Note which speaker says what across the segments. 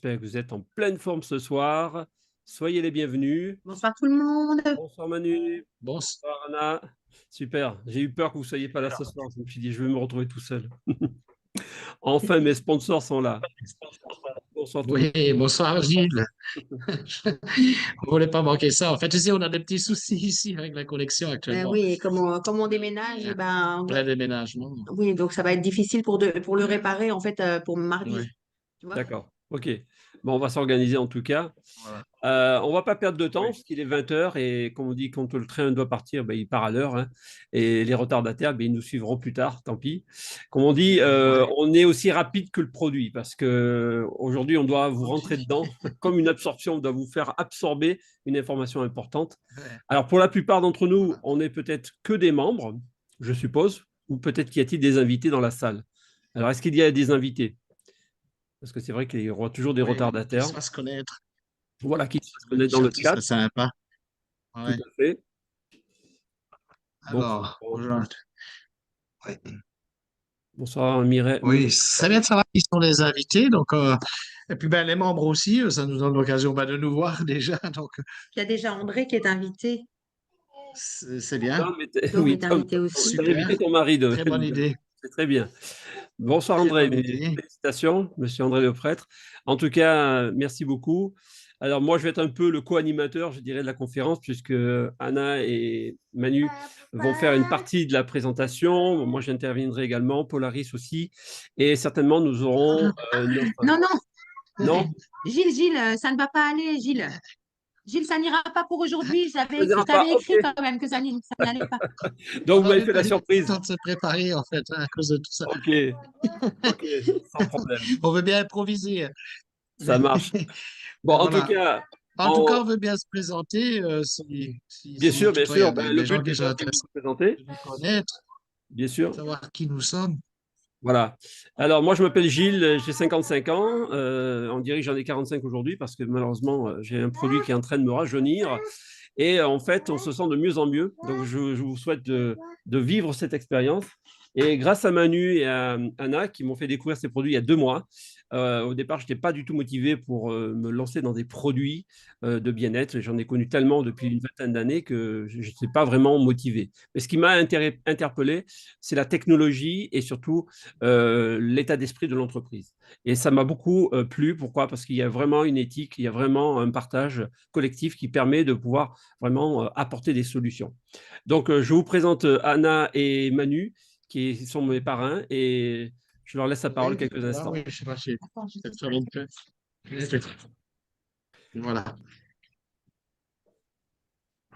Speaker 1: j'espère que vous êtes en pleine forme ce soir. Soyez les bienvenus.
Speaker 2: Bonsoir tout le monde.
Speaker 1: Bonsoir Manu,
Speaker 3: Bon,
Speaker 1: bonsoir Anna. Super, j'ai eu peur que vous ne soyez pas là ce soir. Je me suis dit, je vais me retrouver tout seul. Enfin, mes sponsors sont là. Bonsoir tout le
Speaker 3: oui, bonsoir Gilles. On ne voulait pas manquer ça. En fait, ici, on a des petits soucis ici avec la connexion actuellement.
Speaker 2: Oui, comme on déménage,
Speaker 3: Il y
Speaker 2: eh
Speaker 3: a
Speaker 2: ben,
Speaker 3: plein déménagements.
Speaker 2: oui, donc ça va être difficile pour le réparer en fait pour mardi.
Speaker 3: Oui,
Speaker 2: Tu vois?
Speaker 1: D'accord, ok. Bon, on va s'organiser en tout cas.
Speaker 3: voilà.
Speaker 1: On va pas perdre de temps,
Speaker 3: Oui.
Speaker 1: parce qu'il est 20 h et comme on dit, quand le train doit partir, ben, il part à l'heure, hein. Et les retardataires, ben, ils nous suivront plus tard, tant pis. Comme on dit,
Speaker 3: Ouais.
Speaker 1: on est aussi rapide que le produit, parce que aujourd'hui, on doit vous rentrer dedans, comme une absorption, on doit vous faire absorber une information importante.
Speaker 3: Ouais.
Speaker 1: Alors, pour la plupart d'entre nous,
Speaker 3: Voilà.
Speaker 1: on n'est peut-être que des membres, je suppose, ou peut-être qu'il y a-t-il des invités dans la salle. Alors, est-ce qu'il y a des invités? Parce que c'est vrai qu'il y aura toujours des
Speaker 3: Oui, qui
Speaker 1: retardataires.
Speaker 3: se fasse connaître.
Speaker 1: Voilà, qui se
Speaker 3: Oui,
Speaker 1: connaissent dans le
Speaker 3: ce
Speaker 1: chat,
Speaker 3: serait sympa.
Speaker 1: tout
Speaker 3: Ouais.
Speaker 1: à fait. Bon,
Speaker 3: Alors, aujourd'hui. Oui,
Speaker 1: bonsoir Mireille.
Speaker 3: oui, c'est bien de savoir qui sont les invités. Donc, et puis, ben, les membres aussi, ça nous donne l'occasion ben, de nous voir déjà. Donc,
Speaker 2: Il y a déjà André qui est invité.
Speaker 3: c'est bien.
Speaker 2: Tom
Speaker 1: Oui,
Speaker 2: est invité aussi.
Speaker 1: tu as invité
Speaker 3: Super.
Speaker 1: ton mari
Speaker 3: Très bonne idée.
Speaker 1: c'est très bien. Bonsoir
Speaker 3: Très
Speaker 1: André,
Speaker 3: bonne idée.
Speaker 1: félicitations, monsieur André le prêtre. En tout cas, merci beaucoup. Alors moi, je vais être un peu le co-animateur, je dirais, de la conférence, puisque Anna et Manu vont faire une partie de la présentation. Moi, j'interviendrai également, Polaris aussi. Et certainement, nous aurons notre...
Speaker 2: Non, non.
Speaker 1: Non?
Speaker 2: Gilles, ça ne va pas aller, Gilles. Gilles, ça n'ira pas pour aujourd'hui.
Speaker 1: Ça ne
Speaker 2: Je
Speaker 1: dira pas,
Speaker 2: t'avais
Speaker 1: ok.
Speaker 2: écrit quand même que ça n'y allait pas.
Speaker 1: Donc,
Speaker 3: On
Speaker 1: vous m'avez
Speaker 3: n'avait
Speaker 1: fait
Speaker 3: pas
Speaker 1: la
Speaker 3: eu le
Speaker 1: surprise.
Speaker 3: temps de se préparer, en fait, hein, à cause de tout ça.
Speaker 1: Ok, ok, sans problème.
Speaker 3: On veut bien improviser.
Speaker 1: Ça marche. Bon,
Speaker 3: Mais
Speaker 1: en tout
Speaker 3: voilà.
Speaker 1: cas,
Speaker 3: En tout cas, on veut bien se présenter. Si
Speaker 1: bien
Speaker 3: toutefois il y
Speaker 1: sûr,
Speaker 3: a
Speaker 1: ben, le
Speaker 3: des gens
Speaker 1: but
Speaker 3: qui sont
Speaker 1: étant de vous
Speaker 3: intéressés
Speaker 1: présenter,
Speaker 3: de nous connaître,
Speaker 1: bien sûr.
Speaker 3: savoir qui nous sommes.
Speaker 1: Voilà. Alors, moi, je m'appelle Gilles, j'ai 55 ans. On dirait que j'en ai 45 aujourd'hui parce que malheureusement, j'ai un produit qui est en train de me rajeunir. Et en fait, on se sent de mieux en mieux. Donc, je vous souhaite de vivre cette expérience. Et grâce à Manu et à Anna qui m'ont fait découvrir ces produits il y a 2 mois, au départ, je n'étais pas du tout motivé pour me lancer dans des produits de bien-être. J'en ai connu tellement depuis une vingtaine d'années que je n'étais pas vraiment motivé. Mais ce qui m'a interpellé, c'est la technologie et surtout l'état d'esprit de l'entreprise. Et ça m'a beaucoup plu. Pourquoi? Parce qu'il y a vraiment une éthique, il y a vraiment un partage collectif qui permet de pouvoir vraiment apporter des solutions. Donc, je vous présente Anna et Manu, qui sont mes parrains, et je leur laisse la parole
Speaker 3: Oui,
Speaker 1: quelques
Speaker 3: voilà,
Speaker 1: instants.
Speaker 3: oui, je sais pas si c'est sur LinkedIn. Voilà.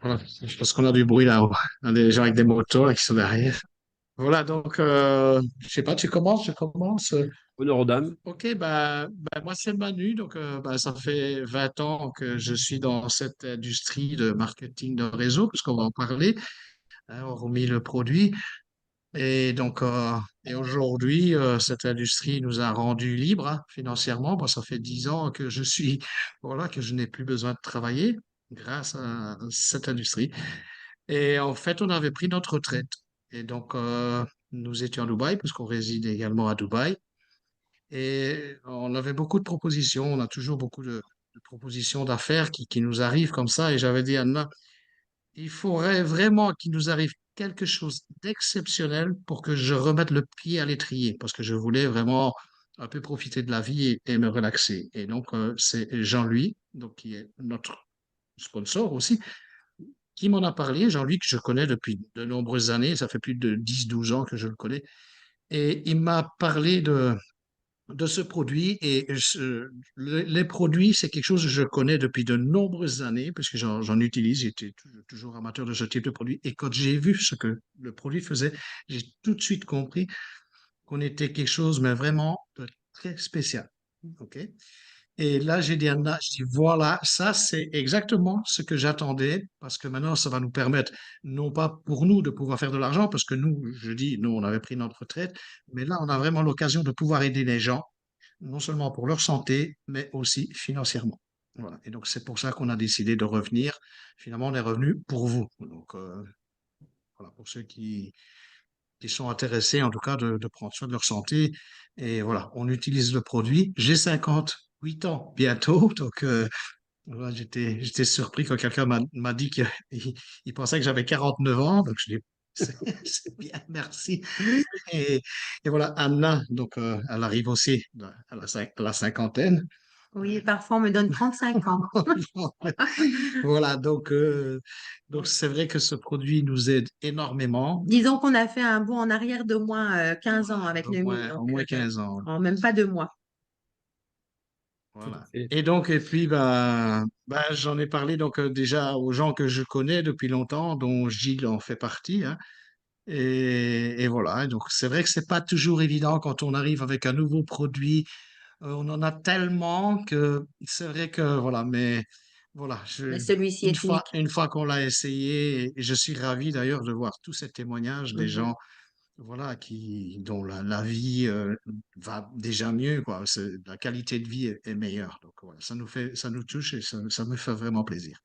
Speaker 3: Voilà. Je pense qu'on a du bruit là-haut. On a des gens avec des motos là, qui sont derrière. Voilà, donc, je sais pas, tu commences, je commence.
Speaker 1: Honneur aux dames.
Speaker 3: Ok, moi c'est Manu, donc ça fait 20 ans que je suis dans cette industrie de marketing de réseau, puisqu'on va en parler, hein, hormis le produit. Et donc, et aujourd'hui, cette industrie nous a rendus libres hein, financièrement. Moi, ça fait 10 ans que je suis, voilà, que je n'ai plus besoin de travailler grâce à cette industrie. Et en fait, on avait pris notre retraite. Et donc, nous étions à Dubaï, puisqu'on réside également à Dubaï. Et on avait beaucoup de propositions. On a toujours beaucoup de propositions d'affaires qui nous arrivent comme ça. Et j'avais dit à Anna, il faudrait vraiment qu'il nous arrive quelque chose d'exceptionnel pour que je remette le pied à l'étrier, parce que je voulais vraiment un peu profiter de la vie et me relaxer. Et donc, c'est Jean-Louis, donc, qui est notre sponsor aussi, qui m'en a parlé. Jean-Louis, que je connais depuis de nombreuses années, ça fait plus de 10 12 ans que je le connais. Et il m'a parlé de ce produit. Et les produits, c'est quelque chose que je connais depuis de nombreuses années, parce que j'en utilise. J'étais toujours amateur de ce type de produit. Et quand j'ai vu ce que le produit faisait, j'ai tout de suite compris qu'on était quelque chose, mais vraiment de très spécial. OK? Et là, j'ai dit à Anna, je dis, voilà, ça, c'est exactement ce que j'attendais, parce que maintenant, ça va nous permettre, non pas pour nous de pouvoir faire de l'argent, parce que nous, je dis, nous, on avait pris notre retraite, mais là, on a vraiment l'occasion de pouvoir aider les gens, non seulement pour leur santé, mais aussi financièrement. Voilà. Et donc, c'est pour ça qu'on a décidé de revenir. Finalement, on est revenu pour vous. Donc, voilà, pour ceux qui sont intéressés, en tout cas, de prendre soin de leur santé. Et voilà, on utilise le produit. G50 8 ans bientôt. Donc, voilà, j'étais surpris quand quelqu'un m'a dit qu'il il pensait que j'avais 49 ans. Donc, je dis, c'est bien, merci. Et, et voilà, Anna, donc, elle arrive aussi à la cinquantaine.
Speaker 2: Oui, parfois on me donne 35 ans.
Speaker 3: Voilà, donc c'est vrai que ce produit nous aide énormément,
Speaker 2: Disons qu'on a fait un bond en arrière d'au moins 15 ans avec Noémie, donc
Speaker 3: au moins 15 ans.
Speaker 2: en même pas 2 mois.
Speaker 1: Tout à
Speaker 3: Voilà.
Speaker 1: fait.
Speaker 3: Et puis, j'en ai parlé donc déjà aux gens que je connais depuis longtemps, dont Gilles en fait partie, hein. Et voilà, donc c'est vrai que c'est pas toujours évident quand on arrive avec un nouveau produit. On en a tellement que c'est vrai que voilà, mais voilà,
Speaker 2: Mais celui-ci est unique.
Speaker 3: une fois qu'on l'a essayé, et je suis ravi d'ailleurs de voir tous ces témoignages des
Speaker 2: Mhm.
Speaker 3: gens, voilà, dont la vie va déjà mieux, quoi. La qualité de vie est meilleure. Donc voilà, ça nous touche et ça me fait vraiment plaisir.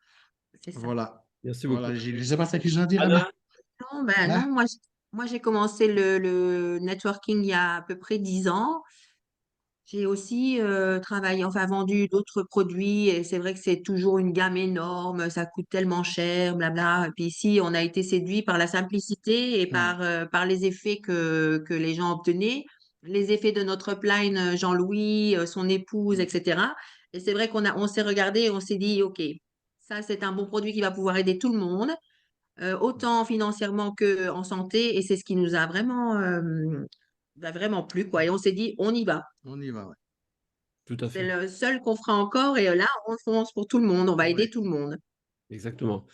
Speaker 2: C'est ça.
Speaker 3: Voilà,
Speaker 1: Merci beaucoup.
Speaker 3: voilà, Gilles. Je sais pas si tu as quelque chose à dire, Anna?
Speaker 1: Anna?
Speaker 2: Non, ben
Speaker 3: Hein?
Speaker 2: non, moi j'ai commencé le networking il y a à peu près 10 ans. J'ai aussi travaillé, enfin vendu d'autres produits et c'est vrai que c'est toujours une gamme énorme, ça coûte tellement cher, blabla. Et puis ici, on a été séduit par la simplicité et
Speaker 3: Ouais.
Speaker 2: par les effets que les gens obtenaient, les effets de notre upline Jean-Louis, son épouse, etc. Et c'est vrai on s'est regardé et on s'est dit, OK, ça c'est un bon produit qui va pouvoir aider tout le monde, autant financièrement que en santé et c'est ce qui nous a vraiment plu, quoi. Et on s'est dit, on y va.
Speaker 3: On y va, ouais.
Speaker 1: Tout à
Speaker 2: C'est
Speaker 1: fait.
Speaker 2: le seul qu'on fera encore et là, on fonce pour tout le monde. On va
Speaker 3: Ouais.
Speaker 2: aider tout le monde.
Speaker 1: Exactement.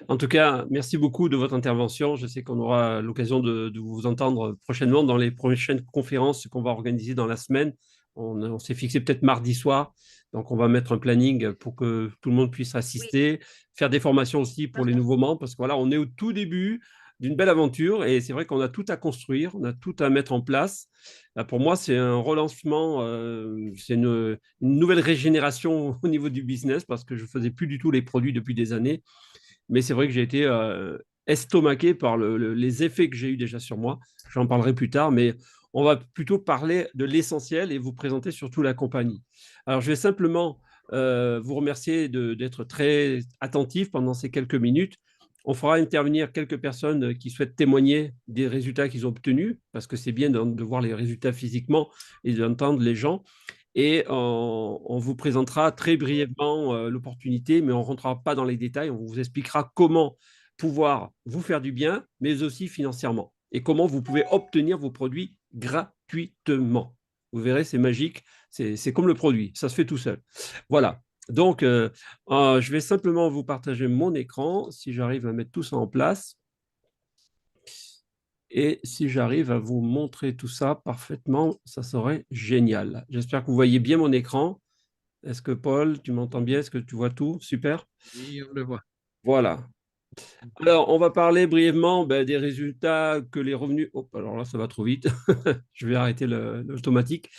Speaker 1: En tout cas, merci beaucoup de votre intervention. Je sais qu'on aura l'occasion de vous entendre prochainement dans les prochaines conférences qu'on va organiser dans la semaine. On s'est fixé peut-être mardi soir. Donc, on va mettre un planning pour que tout le monde puisse
Speaker 2: Oui,
Speaker 1: assister, faire des formations aussi pour les nouveaux membres, parce que voilà, on est au tout début d'une belle aventure et c'est vrai qu'on a tout à construire, on a tout à mettre en place. Pour moi, c'est un relancement, c'est une nouvelle régénération au niveau du business parce que je ne faisais plus du tout les produits depuis des années. Mais c'est vrai que j'ai été estomaqué par les effets que j'ai eu déjà sur moi. J'en parlerai plus tard, mais on va plutôt parler de l'essentiel et vous présenter surtout la compagnie. Alors, je vais simplement vous remercier d'être très attentif pendant ces quelques minutes. On fera intervenir quelques personnes qui souhaitent témoigner des résultats qu'ils ont obtenus, parce que c'est bien de voir les résultats physiquement et d'entendre les gens. Et on vous présentera très brièvement l'opportunité, mais on ne rentrera pas dans les détails. On vous expliquera comment pouvoir vous faire du bien, mais aussi financièrement, et comment vous pouvez obtenir vos produits gratuitement. Vous verrez, c'est magique, c'est comme le produit, ça se fait tout seul. Voilà, donc je vais simplement vous partager mon écran, si j'arrive à mettre tout ça en place. Et si j'arrive à vous montrer tout ça parfaitement, ça serait génial. J'espère que vous voyez bien mon écran. Est-ce que Paul, tu m'entends bien? Est-ce que tu vois tout? Super.
Speaker 3: Oui, on le voit.
Speaker 1: Voilà. Alors, on va parler brièvement des résultats que les revenus. Oh, alors là, ça va trop vite. Je vais arrêter l'automatique.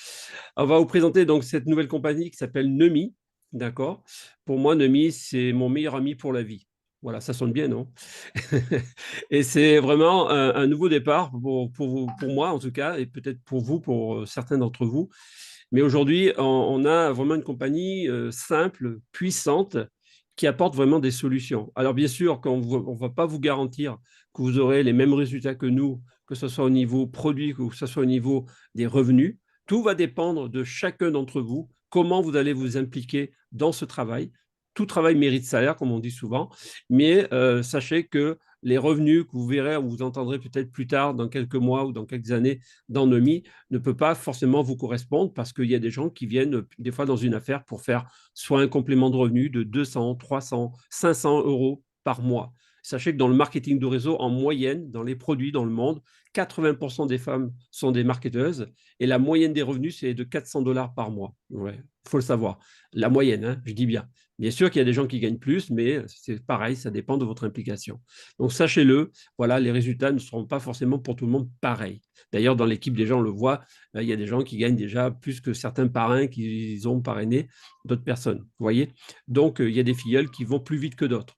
Speaker 1: On va vous présenter donc cette nouvelle compagnie qui s'appelle Nemi. D'accord? Pour moi, Nemi, c'est mon meilleur ami pour la vie. Voilà, ça sonne bien, non? Et c'est vraiment un nouveau départ pour moi, en tout cas, et peut-être pour vous, pour certains d'entre vous. Mais aujourd'hui, on a vraiment une compagnie simple, puissante, qui apporte vraiment des solutions. Alors bien sûr, on ne va pas vous garantir que vous aurez les mêmes résultats que nous, que ce soit au niveau produit, que ce soit au niveau des revenus. Tout va dépendre de chacun d'entre vous, comment vous allez vous impliquer dans ce travail. Tout travail mérite salaire, comme on dit souvent, mais sachez que les revenus que vous verrez ou vous entendrez peut-être plus tard, dans quelques mois ou dans quelques années, dans Nomi, ne peut pas forcément vous correspondre parce qu'il y a des gens qui viennent des fois dans une affaire pour faire soit un complément de revenu de 200, 300, 500 euros par mois. Sachez que dans le marketing de réseau, en moyenne, dans les produits dans le monde, 80% des femmes sont des marketeuses et la moyenne des revenus, c'est de 400 dollars par mois. Ouais, faut le savoir. La moyenne, hein, je dis bien. Bien sûr qu'il y a des gens qui gagnent plus, mais c'est pareil, ça dépend de votre implication. Donc sachez-le, voilà, les résultats ne seront pas forcément pour tout le monde pareils. D'ailleurs, dans l'équipe, des gens le voient, il y a des gens qui gagnent déjà plus que certains parrains qui ont parrainé d'autres personnes. Vous voyez? Donc, il y a des filleuls qui vont plus vite que d'autres.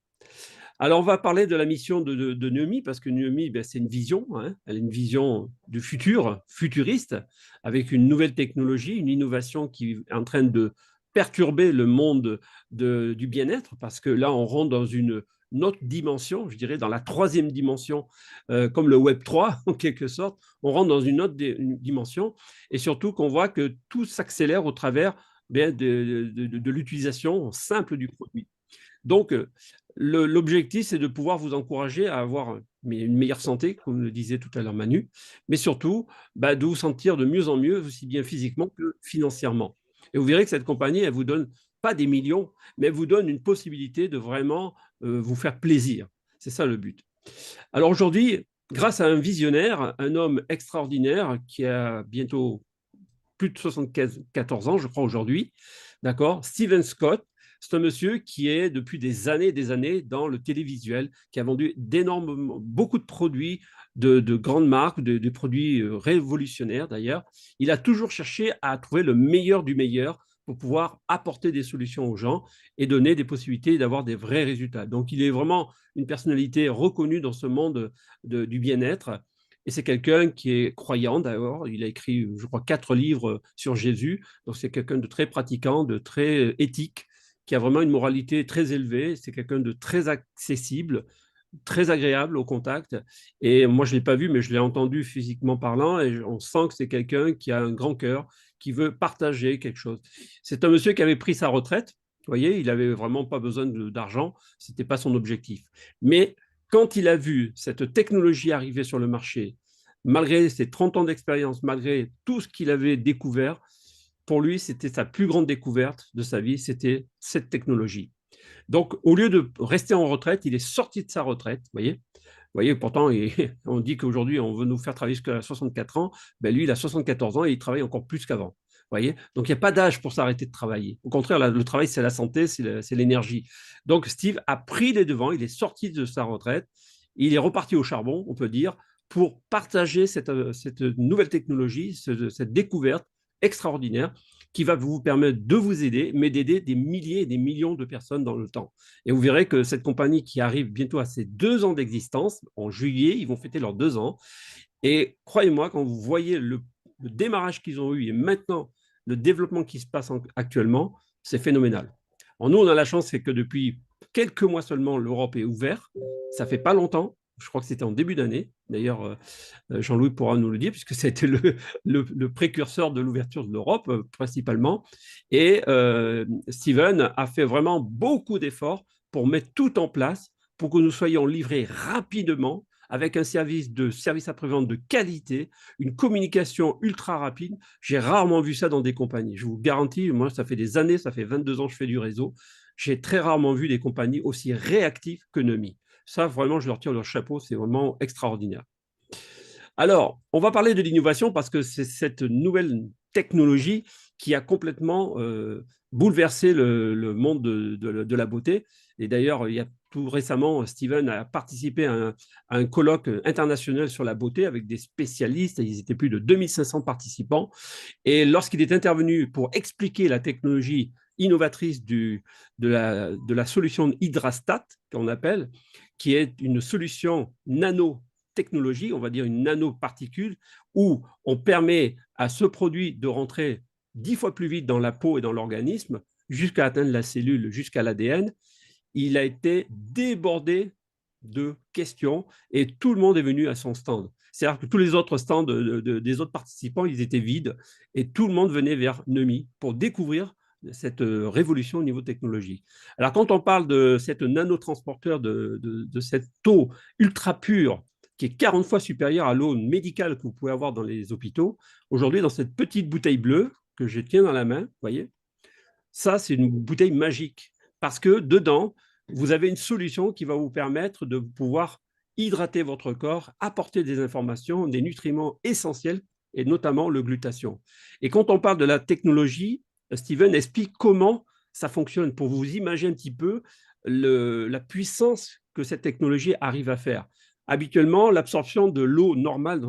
Speaker 1: Alors, on va parler de la mission de Noémie, parce que Noémie, c'est une vision, hein, elle a une vision du futur, futuriste, avec une nouvelle technologie, une innovation qui est en train de perturber le monde du bien-être, parce que là, on rentre dans une autre dimension, je dirais dans la troisième dimension, comme le Web 3, en quelque sorte. On rentre dans une autre dimension, et surtout qu'on voit que tout s'accélère au travers de l'utilisation simple du produit. Donc, l'objectif, c'est de pouvoir vous encourager à avoir une meilleure santé, comme le disait tout à l'heure Manu, mais surtout de vous sentir de mieux en mieux, aussi bien physiquement que financièrement. Et vous verrez que cette compagnie, elle vous donne pas des millions, mais elle vous donne une possibilité de vraiment vous faire plaisir. C'est ça le but. Alors aujourd'hui, grâce à un visionnaire, un homme extraordinaire qui a bientôt plus de 74 ans, je crois, aujourd'hui, d'accord, Steven Scott. C'est un monsieur qui est depuis des années dans le télévisuel, qui a vendu beaucoup de produits de grandes marques, des produits révolutionnaires d'ailleurs. Il a toujours cherché à trouver le meilleur du meilleur pour pouvoir apporter des solutions aux gens et donner des possibilités d'avoir des vrais résultats. Donc, il est vraiment une personnalité reconnue dans ce monde du bien-être. Et c'est quelqu'un qui est croyant d'ailleurs. Il a écrit, je crois, 4 livres sur Jésus. Donc, c'est quelqu'un de très pratiquant, de très éthique, qui a vraiment une moralité très élevée. C'est quelqu'un de très accessible, très agréable au contact. Et moi, je ne l'ai pas vu, mais je l'ai entendu physiquement parlant. Et on sent que c'est quelqu'un qui a un grand cœur, qui veut partager quelque chose. C'est un monsieur qui avait pris sa retraite. Vous voyez, il n'avait vraiment pas besoin d'argent. Ce n'était pas son objectif. Mais quand il a vu cette technologie arriver sur le marché, malgré ses 30 ans d'expérience, malgré tout ce qu'il avait découvert, pour lui, c'était sa plus grande découverte de sa vie, c'était cette technologie. Donc, au lieu de rester en retraite, il est sorti de sa retraite, vous voyez, pourtant, on dit qu'aujourd'hui, on veut nous faire travailler jusqu'à 64 ans. Ben lui, il a 74 ans et il travaille encore plus qu'avant. Voyez, donc, il n'y a pas d'âge pour s'arrêter de travailler. Au contraire, le travail, c'est la santé, c'est l'énergie. Donc, Steve a pris les devants, il est sorti de sa retraite, il est reparti au charbon, on peut dire, pour partager cette nouvelle technologie, cette découverte extraordinaire qui va vous permettre de vous aider, mais d'aider des milliers et des millions de personnes dans le temps. Et vous verrez que cette compagnie qui arrive bientôt à ses 2 ans d'existence, en juillet, ils vont fêter leurs 2 ans. Et croyez-moi, quand vous voyez le démarrage qu'ils ont eu et maintenant le développement qui se passe actuellement, c'est phénoménal. Alors nous, on a la chance, c'est que depuis quelques mois seulement, l'Europe est ouverte. Ça fait pas longtemps. Je crois que c'était en début d'année. D'ailleurs, Jean-Louis pourra nous le dire, puisque ça a été le précurseur de l'ouverture de l'Europe, principalement. Et Steven a fait vraiment beaucoup d'efforts pour mettre tout en place pour que nous soyons livrés rapidement avec un service après-vente de qualité, une communication ultra rapide. J'ai rarement vu ça dans des compagnies. Je vous garantis, moi, ça fait des années, ça fait 22 ans que je fais du réseau. J'ai très rarement vu des compagnies aussi réactives que Nomi. Ça, vraiment, je leur tire leur chapeau, c'est vraiment extraordinaire. Alors, on va parler de l'innovation parce que c'est cette nouvelle technologie qui a complètement bouleversé le monde de la beauté. Et d'ailleurs, il y a tout récemment, Steven a participé à un colloque international sur la beauté avec des spécialistes. Ils étaient plus de 2500 participants. Et lorsqu'il est intervenu pour expliquer la technologie innovatrice de la solution Hydrastat, qu'on appelle, qui est une solution nanotechnologie, on va dire une nanoparticule, où on permet à ce produit de rentrer 10 fois plus vite dans la peau et dans l'organisme, jusqu'à atteindre la cellule, jusqu'à l'ADN. Il a été débordé de questions et tout le monde est venu à son stand. C'est-à-dire que tous les autres stands des autres participants, ils étaient vides et tout le monde venait vers Nomi pour découvrir cette révolution au niveau technologique. Alors, quand on parle de cette nanotransporteur, de cette eau ultra pure, qui est 40 fois supérieure à l'eau médicale que vous pouvez avoir dans les hôpitaux, aujourd'hui, dans cette petite bouteille bleue que je tiens dans la main, vous voyez, ça, c'est une bouteille magique parce que dedans, vous avez une solution qui va vous permettre de pouvoir hydrater votre corps, apporter des informations, des nutriments essentiels, et notamment le glutathion. Et quand on parle de la technologie, Steven explique comment ça fonctionne pour vous imaginer un petit peu la puissance que cette technologie arrive à faire. Habituellement, l'absorption de l'eau normale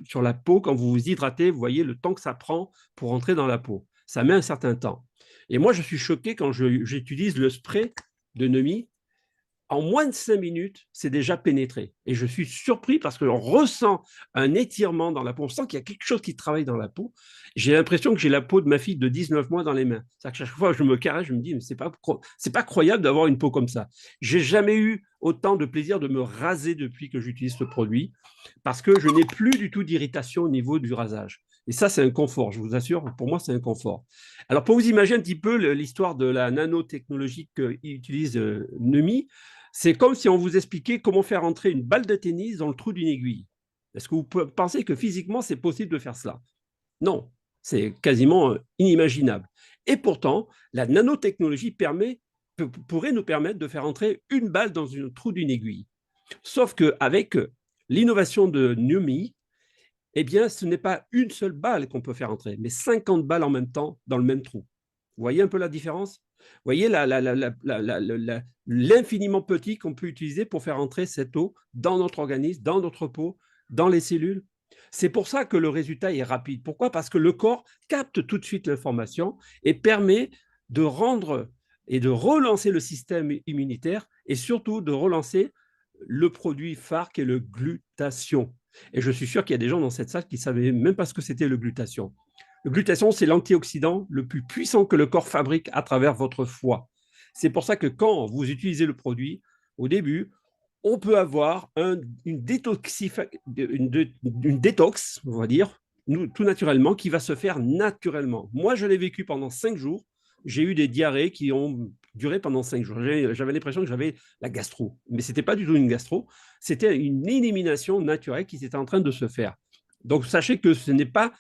Speaker 1: sur la peau, quand vous vous hydratez, vous voyez le temps que ça prend pour rentrer dans la peau. Ça met un certain temps. Et moi, je suis choqué quand j'utilise le spray de Nomi. en moins de 5 minutes, c'est déjà pénétré. Et je suis surpris parce qu'on ressent un étirement dans la peau. On sent qu'il y a quelque chose qui travaille dans la peau. J'ai l'impression que j'ai la peau de ma fille de 19 mois dans les mains. C'est-à-dire que chaque fois que je me caresse, je me dis, mais c'est pas croyable d'avoir une peau comme ça. J'ai jamais eu autant de plaisir de me raser depuis que j'utilise ce produit parce que je n'ai plus du tout d'irritation au niveau du rasage. Et ça, c'est un confort, je vous assure, pour moi, c'est un confort. Alors, pour vous imaginer un petit peu l'histoire de la nanotechnologie qu'utilise Nemi, c'est comme si on vous expliquait comment faire entrer une balle de tennis dans le trou d'une aiguille. Est-ce que vous pensez que physiquement, c'est possible de faire cela? Non, c'est quasiment inimaginable. Et pourtant, la nanotechnologie pourrait nous permettre de faire entrer une balle dans le trou d'une aiguille. Sauf qu'avec l'innovation de Numi, eh bien, ce n'est pas une seule balle qu'on peut faire entrer, mais 50 balles en même temps dans le même trou. Vous voyez un peu la différence? Vous voyez l'infiniment petit qu'on peut utiliser pour faire entrer cette eau dans notre organisme, dans notre peau, dans les cellules. C'est pour ça que le résultat est rapide. Pourquoi? Parce que le corps capte tout de suite l'information et permet de rendre et de relancer le système immunitaire et surtout de relancer le produit phare qui est le glutathion. Et je suis sûr qu'il y a des gens dans cette salle qui ne savaient même pas ce que c'était le glutathion. Le glutathion, c'est l'antioxydant le plus puissant que le corps fabrique à travers votre foie. C'est pour ça que quand vous utilisez le produit, au début, on peut avoir une détox, on va dire, tout naturellement, qui va se faire naturellement. Moi, je l'ai vécu pendant 5 jours. J'ai eu des diarrhées qui ont duré pendant 5 jours. J'avais l'impression que j'avais la gastro. Mais ce n'était pas du tout une gastro. C'était une élimination naturelle qui était en train de se faire. Donc, sachez que ce n'est pas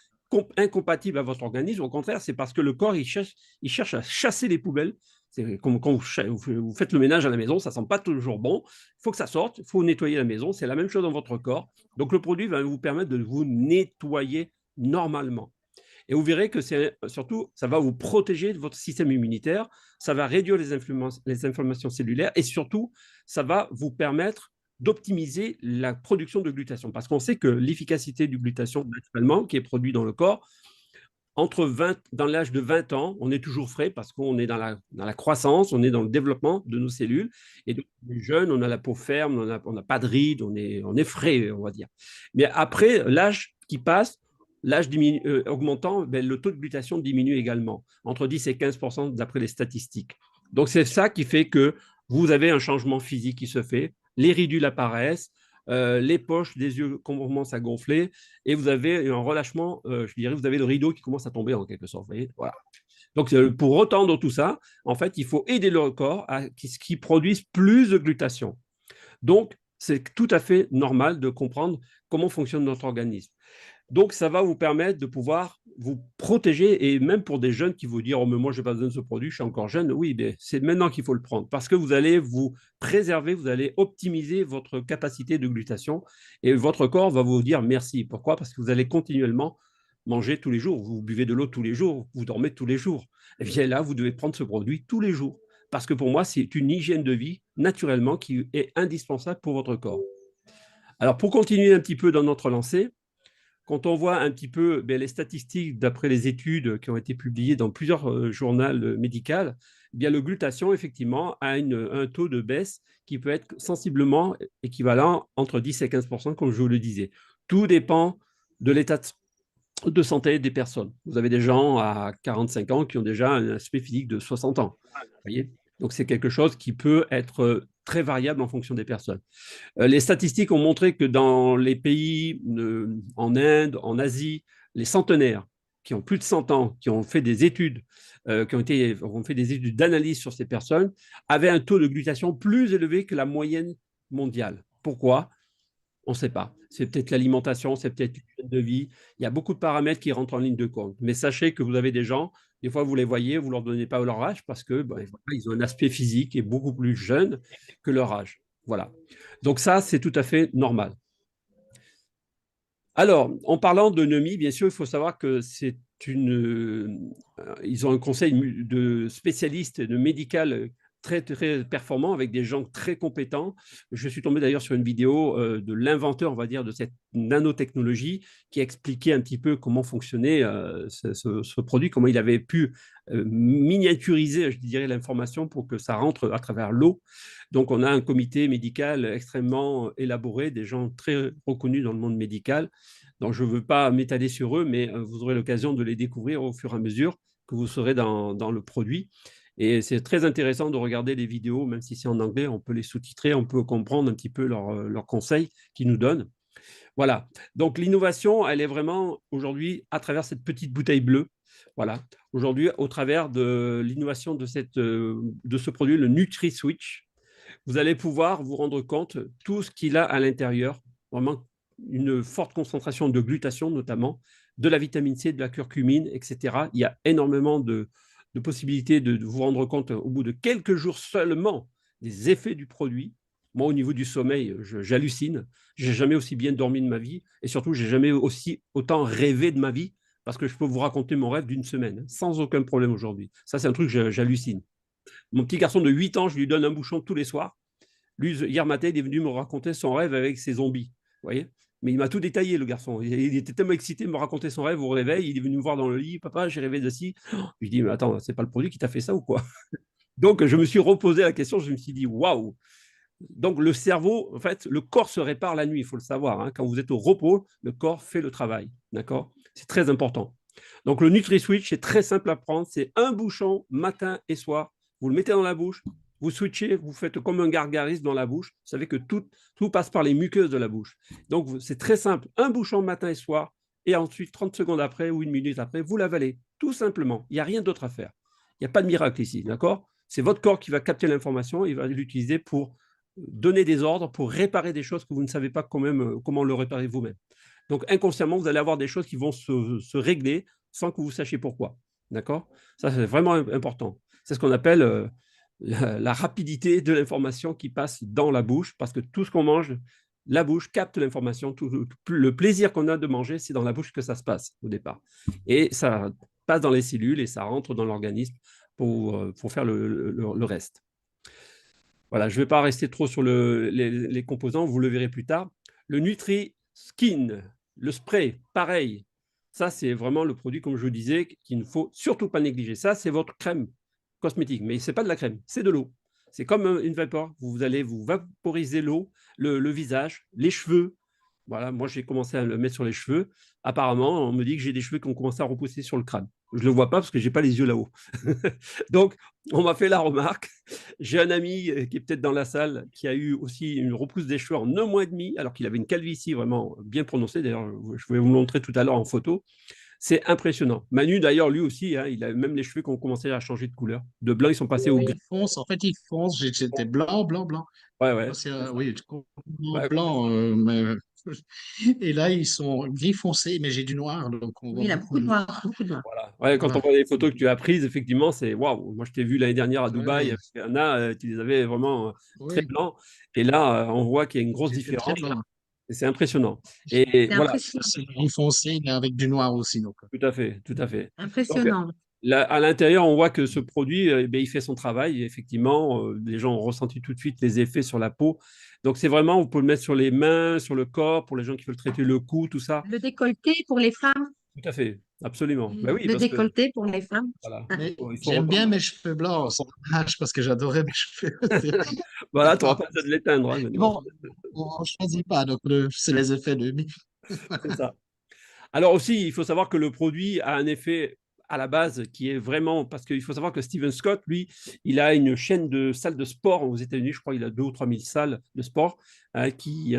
Speaker 1: incompatible à votre organisme. Au contraire, c'est parce que le corps, il cherche à chasser les poubelles. C'est comme quand vous faites le ménage à la maison, ça ne sent pas toujours bon. Il faut que ça sorte, il faut nettoyer la maison. C'est la même chose dans votre corps. Donc, le produit va vous permettre de vous nettoyer normalement. Et vous verrez que surtout, ça va vous protéger de votre système immunitaire, ça va réduire les inflammations cellulaires et surtout, ça va vous permettre d'optimiser la production de glutathion. Parce qu'on sait que l'efficacité du glutathion, naturellement, qui est produit dans le corps, dans l'âge de 20 ans, on est toujours frais parce qu'on est dans la croissance, on est dans le développement de nos cellules. Et donc, on est jeune, on a la peau ferme, on n'a pas de rides, on est frais, on va dire. Mais après, l'âge qui passe, l'âge augmentant, ben, le taux de glutathion diminue également, entre 10 et 15% d'après les statistiques. Donc, c'est ça qui fait que vous avez un changement physique qui se fait, les ridules apparaissent, les poches des yeux commencent à gonfler et vous avez un relâchement, je dirais, vous avez le rideau qui commence à tomber en quelque sorte. Vous voyez, voilà. Donc, pour retendre tout ça, en fait, il faut aider le corps à ce qu'il produise plus de glutathion. Donc, c'est tout à fait normal de comprendre comment fonctionne notre organisme. Donc, ça va vous permettre de pouvoir vous protéger et même pour des jeunes qui vous disent « Oh, mais moi, je n'ai pas besoin de ce produit, je suis encore jeune. » Oui, mais c'est maintenant qu'il faut le prendre parce que vous allez vous préserver, vous allez optimiser votre capacité de glutathion et votre corps va vous dire merci. Pourquoi? Parce que vous allez continuellement manger tous les jours. Vous buvez de l'eau tous les jours, vous dormez tous les jours. Et bien là, vous devez prendre ce produit tous les jours parce que pour moi, c'est une hygiène de vie naturellement qui est indispensable pour votre corps. Alors, pour continuer un petit peu dans notre lancée, quand on voit un petit peu les statistiques d'après les études qui ont été publiées dans plusieurs journaux médicaux, bien le glutathion, effectivement, a un taux de baisse qui peut être sensiblement équivalent entre 10 et 15%, comme je vous le disais. Tout dépend de l'état de santé des personnes. Vous avez des gens à 45 ans qui ont déjà un aspect physique de 60 ans. Vous voyez? Donc, c'est quelque chose qui peut être très variable en fonction des personnes. Les statistiques ont montré que dans les pays en Inde, en Asie, les centenaires qui ont plus de 100 ans, qui ont fait des études, ont fait des études d'analyse sur ces personnes, avaient un taux de glutathion plus élevé que la moyenne mondiale. Pourquoi? On ne sait pas. C'est peut-être l'alimentation, c'est peut-être l'hygiène de vie. Il y a beaucoup de paramètres qui rentrent en ligne de compte. Mais sachez que vous avez des gens, des fois vous les voyez, vous ne leur donnez pas leur âge parce que ils ont un aspect physique qui est beaucoup plus jeune que leur âge. Voilà. Donc ça, c'est tout à fait normal. Alors, en parlant de Nemi, bien sûr, il faut savoir que ils ont un conseil de spécialistes de médical très, très performant avec des gens très compétents. Je suis tombé d'ailleurs sur une vidéo de l'inventeur, on va dire, de cette nanotechnologie qui expliquait un petit peu comment fonctionnait ce produit, comment il avait pu miniaturiser, je dirais, l'information pour que ça rentre à travers l'eau. Donc, on a un comité médical extrêmement élaboré, des gens très reconnus dans le monde médical. Donc, je ne veux pas m'étaler sur eux, mais vous aurez l'occasion de les découvrir au fur et à mesure que vous serez dans le produit. Et c'est très intéressant de regarder les vidéos, même si c'est en anglais, on peut les sous-titrer, on peut comprendre un petit peu leurs conseils qu'ils nous donnent. Voilà. Donc, l'innovation, elle est vraiment aujourd'hui à travers cette petite bouteille bleue. Voilà. Aujourd'hui, au travers de l'innovation de ce produit, le NutriSwitch, vous allez pouvoir vous rendre compte tout ce qu'il a à l'intérieur. Vraiment une forte concentration de glutathion, notamment, de la vitamine C, de la curcumine, etc. Il y a énormément de possibilités de vous rendre compte au bout de quelques jours seulement des effets du produit. Moi, au niveau du sommeil, j'hallucine. Je n'ai jamais aussi bien dormi de ma vie et surtout, je n'ai jamais autant rêvé de ma vie parce que je peux vous raconter mon rêve d'une semaine sans aucun problème aujourd'hui. Ça, c'est un truc que j'hallucine. Mon petit garçon de 8 ans, je lui donne un bouchon tous les soirs. Lui, hier matin, il est venu me raconter son rêve avec ses zombies. Vous voyez? Mais il m'a tout détaillé, le garçon. Il était tellement excité de me raconter son rêve au réveil. Il est venu me voir dans le lit. Papa, j'ai rêvé de ci. Je lui dis, mais attends, c'est pas le produit qui t'a fait ça ou quoi? Donc, je me suis reposé la question. Je me suis dit, waouh! Donc, le cerveau, en fait, le corps se répare la nuit, il faut le savoir. Hein. Quand vous êtes au repos, le corps fait le travail. D'accord? C'est très important. Donc, le NutriSwitch, c'est très simple à prendre. C'est un bouchon matin et soir. Vous le mettez dans la bouche, vous switchez, vous faites comme un gargarisme dans la bouche. Vous savez que tout passe par les muqueuses de la bouche. Donc, c'est très simple. Un bouchon matin et soir. Et ensuite, 30 secondes après ou une minute après, vous l'avalez. Tout simplement. Il n'y a rien d'autre à faire. Il n'y a pas de miracle ici. D'accord? C'est votre corps qui va capter l'information. Il va l'utiliser pour donner des ordres, pour réparer des choses que vous ne savez pas comment le réparer vous-même. Donc, inconsciemment, vous allez avoir des choses qui vont se régler sans que vous sachiez pourquoi. D'accord? Ça, c'est vraiment important. C'est ce qu'on appelle la rapidité de l'information qui passe dans la bouche, parce que tout ce qu'on mange, la bouche capte l'information. Le plaisir qu'on a de manger, c'est dans la bouche que ça se passe au départ. Et ça passe dans les cellules et ça rentre dans l'organisme pour faire le reste. Voilà, je ne vais pas rester trop sur les composants, vous le verrez plus tard. Le Nutri-Skin, le spray, pareil. Ça, c'est vraiment le produit, comme je vous disais, qu'il ne faut surtout pas négliger. Ça, c'est votre crème cosmétique, mais ce n'est pas de la crème, c'est de l'eau. C'est comme une vapeur. Vous allez vous vaporiser l'eau, le visage, les cheveux. Voilà, moi, j'ai commencé à le mettre sur les cheveux. Apparemment, on me dit que j'ai des cheveux qui ont commencé à repousser sur le crâne. Je ne le vois pas parce que je n'ai pas les yeux là-haut. Donc, on m'a fait la remarque. J'ai un ami qui est peut-être dans la salle qui a eu aussi une repousse des cheveux en 1 mois et demi, alors qu'il avait une calvitie vraiment bien prononcée. D'ailleurs, je vais vous montrer tout à l'heure en photo. C'est impressionnant. Manu, d'ailleurs, lui aussi, hein, il a même les cheveux qui ont commencé à changer de couleur. De blanc, ils sont passés au
Speaker 3: Oui,
Speaker 1: gris.
Speaker 3: il fonce. En fait, il fonce. J'étais blanc, blanc, blanc.
Speaker 1: Ouais, ouais.
Speaker 3: Oui, complètement
Speaker 1: Ouais,
Speaker 3: blanc. Et là, ils sont gris foncé, mais j'ai du noir. Donc, on
Speaker 2: Oui,
Speaker 3: voit
Speaker 2: il a beaucoup
Speaker 3: beaucoup
Speaker 2: de
Speaker 3: de
Speaker 2: noir,
Speaker 3: noir.
Speaker 2: beaucoup de noir.
Speaker 1: voilà. Ouais, quand on
Speaker 3: Voilà.
Speaker 1: voit les photos que tu as prises, effectivement, c'est waouh. Moi, je t'ai vu l'année dernière à Dubaï
Speaker 3: Oui,
Speaker 1: avec Anna, tu les avais vraiment très
Speaker 3: oui,
Speaker 1: blancs. Et là, on voit qu'il y a une grosse
Speaker 3: j'étais très
Speaker 1: différence
Speaker 3: blanc.
Speaker 1: et c'est impressionnant. Et
Speaker 2: C'est
Speaker 1: voilà,
Speaker 2: impressionnant.
Speaker 3: C'est gris foncé, mais avec du noir aussi. Donc,
Speaker 1: tout à fait, tout à fait. Donc,
Speaker 2: Impressionnant.
Speaker 1: là, à l'intérieur, on voit que ce produit, eh bien, il fait son travail. Et effectivement, les gens ont ressenti tout de suite les effets sur la peau. Donc, c'est vraiment, vous pouvez le mettre sur les mains, sur le corps, pour les gens qui veulent traiter le cou, tout ça.
Speaker 2: Le décolleté pour les femmes.
Speaker 1: Tout à fait, absolument. Ben oui,
Speaker 2: Le
Speaker 1: parce que
Speaker 2: décolleté pour les femmes.
Speaker 1: voilà,
Speaker 3: mais
Speaker 1: il faut
Speaker 3: j'aime bien
Speaker 1: reprendre.
Speaker 3: mes cheveux blancs, c'est dommage parce que j'adorais mes cheveux.
Speaker 1: Voilà, tu n'auras pas besoin de l'éteindre, hein,
Speaker 3: Mais
Speaker 1: maintenant.
Speaker 3: bon, on ne choisit pas, donc c'est les effets de mi.
Speaker 1: C'est ça. Alors aussi, il faut savoir que le produit a un effet à la base qui est vraiment, parce qu'il faut savoir que Steven Scott, lui, il a une chaîne de salles de sport aux États-Unis, je crois qu'il a 2 ou 3 000 salles de sport qui